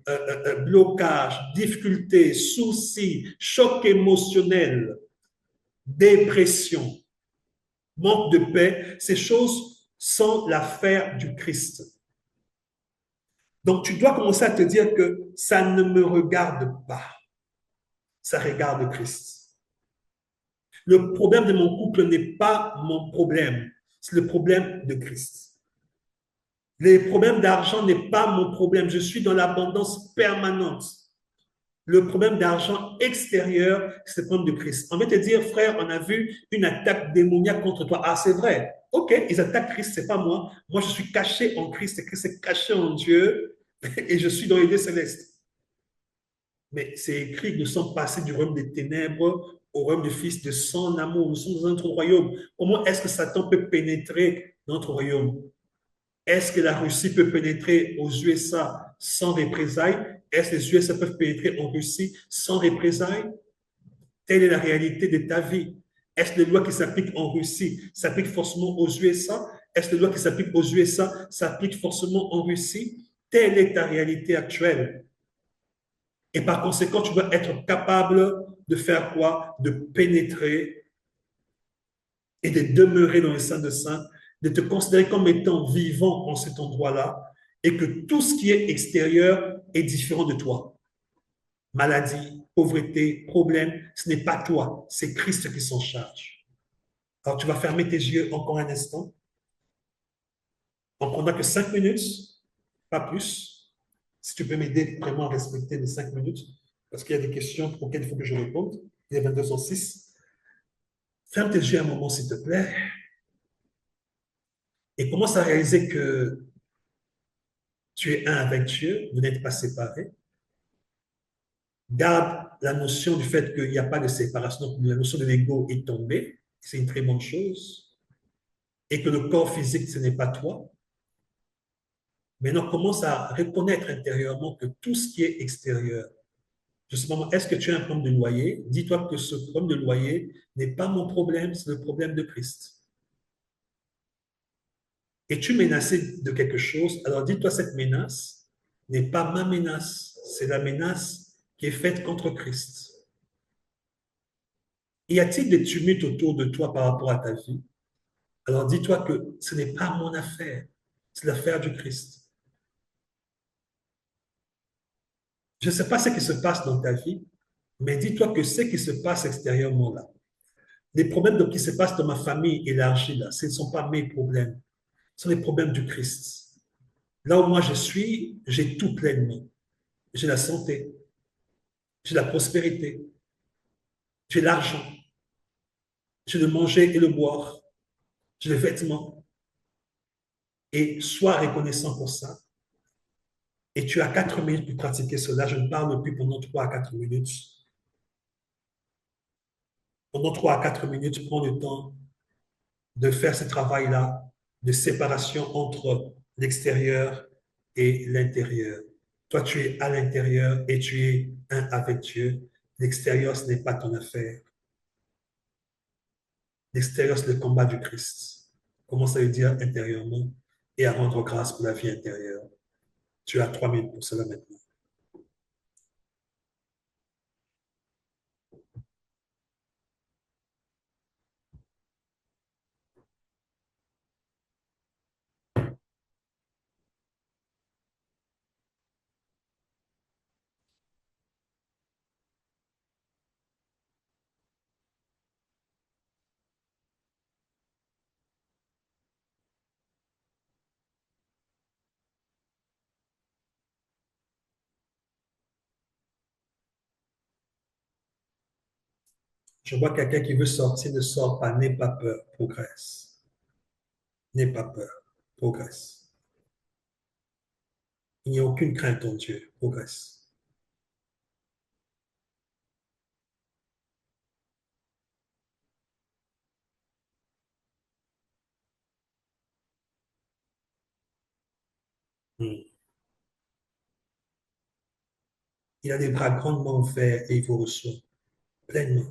blocage, difficulté, soucis, choc émotionnel, dépression, manque de paix, ces choses sont l'affaire du Christ. Donc, tu dois commencer à te dire que ça ne me regarde pas, ça regarde Christ. Le problème de mon couple n'est pas mon problème, c'est le problème de Christ. Les problèmes d'argent n'est pas mon problème, je suis dans l'abondance permanente. Le problème d'argent extérieur, c'est le problème de Christ. On va te dire, frère, on a vu une attaque démoniaque contre toi. Ah, c'est vrai. OK, ils attaquent Christ, c'est pas moi. Moi, je suis caché en Christ, et Christ est caché en Dieu, et je suis dans les lieux célestes. Mais c'est écrit que nous sommes passés du royaume des ténèbres au royaume du Fils de son amour. Nous sommes dans notre royaume. Comment est-ce que Satan peut pénétrer dans notre royaume? Est-ce que la Russie peut pénétrer aux USA sans représailles? Est-ce que les USA peuvent pénétrer en Russie sans représailles? Telle est la réalité de ta vie. Est-ce que les lois qui s'appliquent en Russie s'appliquent forcément aux USA? Est-ce que les lois qui s'appliquent aux USA s'appliquent forcément en Russie? Telle est ta réalité actuelle. Et par conséquent, tu dois être capable de faire quoi? De pénétrer et de demeurer dans le sein de saints, de te considérer comme étant vivant en cet endroit-là et que tout ce qui est extérieur est différent de toi. Maladie, pauvreté, problème, ce n'est pas toi, c'est Christ qui s'en charge. Alors tu vas fermer tes yeux encore un instant. On prendra que 5 minutes, pas plus. Si tu peux m'aider vraiment à respecter les 5 minutes, parce qu'il y a des questions auxquelles il faut que je réponde. Il est 22h06. Ferme tes yeux un moment, s'il te plaît, et commence à réaliser que tu es un avec Dieu, vous n'êtes pas séparés. Garde la notion du fait qu'il n'y a pas de séparation, donc la notion de l'ego est tombée, c'est une très bonne chose, et que le corps physique, ce n'est pas toi. Maintenant, commence à reconnaître intérieurement que tout ce qui est extérieur, justement, est-ce que tu as un problème de loyer? Dis-toi que ce problème de loyer n'est pas mon problème, c'est le problème de Christ. Es-tu menacé de quelque chose? Alors dis-toi, cette menace n'est pas ma menace, c'est la menace qui est faite contre Christ. Y a-t-il des tumultes autour de toi par rapport à ta vie? Alors dis-toi que ce n'est pas mon affaire, c'est l'affaire du Christ. Je ne sais pas ce qui se passe dans ta vie, mais dis-toi que ce qui se passe extérieurement là, les problèmes qui se passent dans ma famille élargie là, ce ne sont pas mes problèmes, ce sont les problèmes du Christ. Là où moi je suis, j'ai tout pleinement. J'ai la santé, j'ai la prospérité, j'ai l'argent, j'ai le manger et le boire, j'ai les vêtements. Et sois reconnaissant pour ça. Et tu as 4 minutes pour pratiquer cela. Je ne parle plus pendant 3 à 4 minutes. Pendant 3 à 4 minutes, prends le temps de faire ce travail-là de séparation entre l'extérieur et l'intérieur. Toi, tu es à l'intérieur et tu es un avec Dieu. L'extérieur, ce n'est pas ton affaire. L'extérieur, c'est le combat du Christ. Commence à le dire intérieurement et à rendre grâce pour la vie intérieure. Tu as 3 minutes pour cela maintenant. Je vois quelqu'un qui veut sortir, ne sort pas, n'aie pas peur, progresse. N'aie pas peur, progresse. Il n'y a aucune crainte en Dieu, progresse. Hmm. Il a des bras grandement ouverts et il vous reçoit pleinement.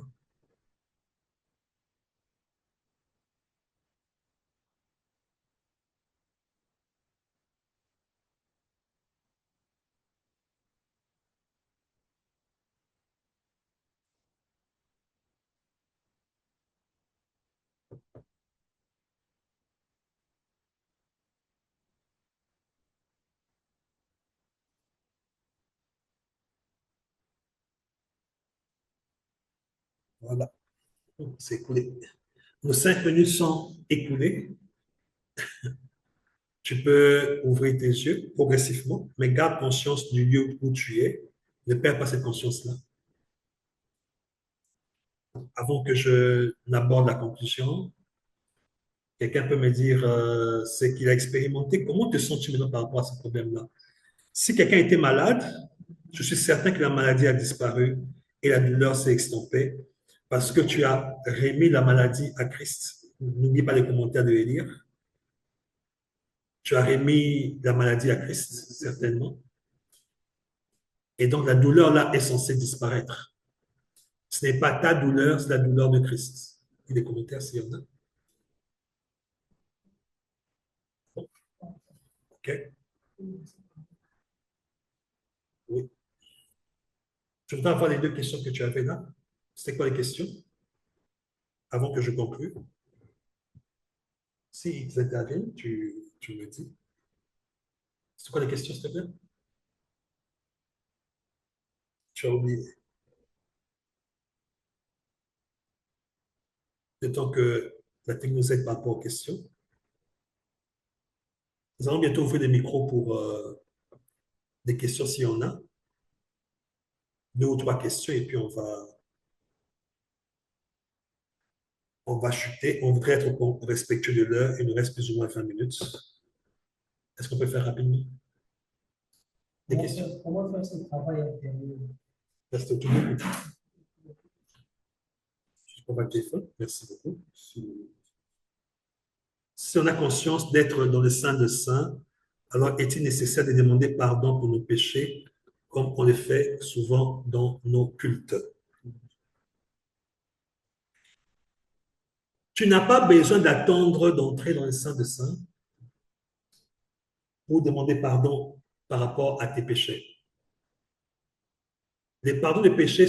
Voilà, c'est écoulé. Nos 5 minutes sont écoulées. Tu peux ouvrir tes yeux progressivement, mais garde conscience du lieu où tu es. Ne perds pas cette conscience-là. Avant que je n'aborde la conclusion, quelqu'un peut me dire ce qu'il a expérimenté. Comment te sens-tu maintenant par rapport à ce problème-là? Si quelqu'un était malade, je suis certain que la maladie a disparu et la douleur s'est estompée parce que tu as remis la maladie à Christ. N'oublie pas les commentaires de les lire. Tu as remis la maladie à Christ, certainement. Et donc la douleur là est censée disparaître. Ce n'est pas ta douleur, c'est la douleur de Christ. Il y a des commentaires s'il y en a. Bon, OK. Oui. Je voudrais avoir les 2 questions que tu avais là. C'était quoi les questions? Avant que je conclue. Si ils interviennent, tu me dis. C'est quoi les questions, s'il te plaît? Tu as oublié. Le temps que la technologie nous aide par rapport aux questions. Nous allons bientôt ouvrir des micros pour des questions s'il y en a. 2 ou 3 questions et puis on va chuter. On voudrait être respectueux de l'heure. Il nous reste plus ou moins 20 minutes. Est-ce qu'on peut faire rapidement? Des questions? Comment faire ce travail intérieur? Reste tout le monde. Je prends le téléphone. Merci beaucoup. Si on a conscience d'être dans le sein de saints, alors est-il nécessaire de demander pardon pour nos péchés, comme on le fait souvent dans nos cultes? Tu n'as pas besoin d'attendre d'entrer dans le sein de saints pour demander pardon par rapport à tes péchés. Les pardons des péchés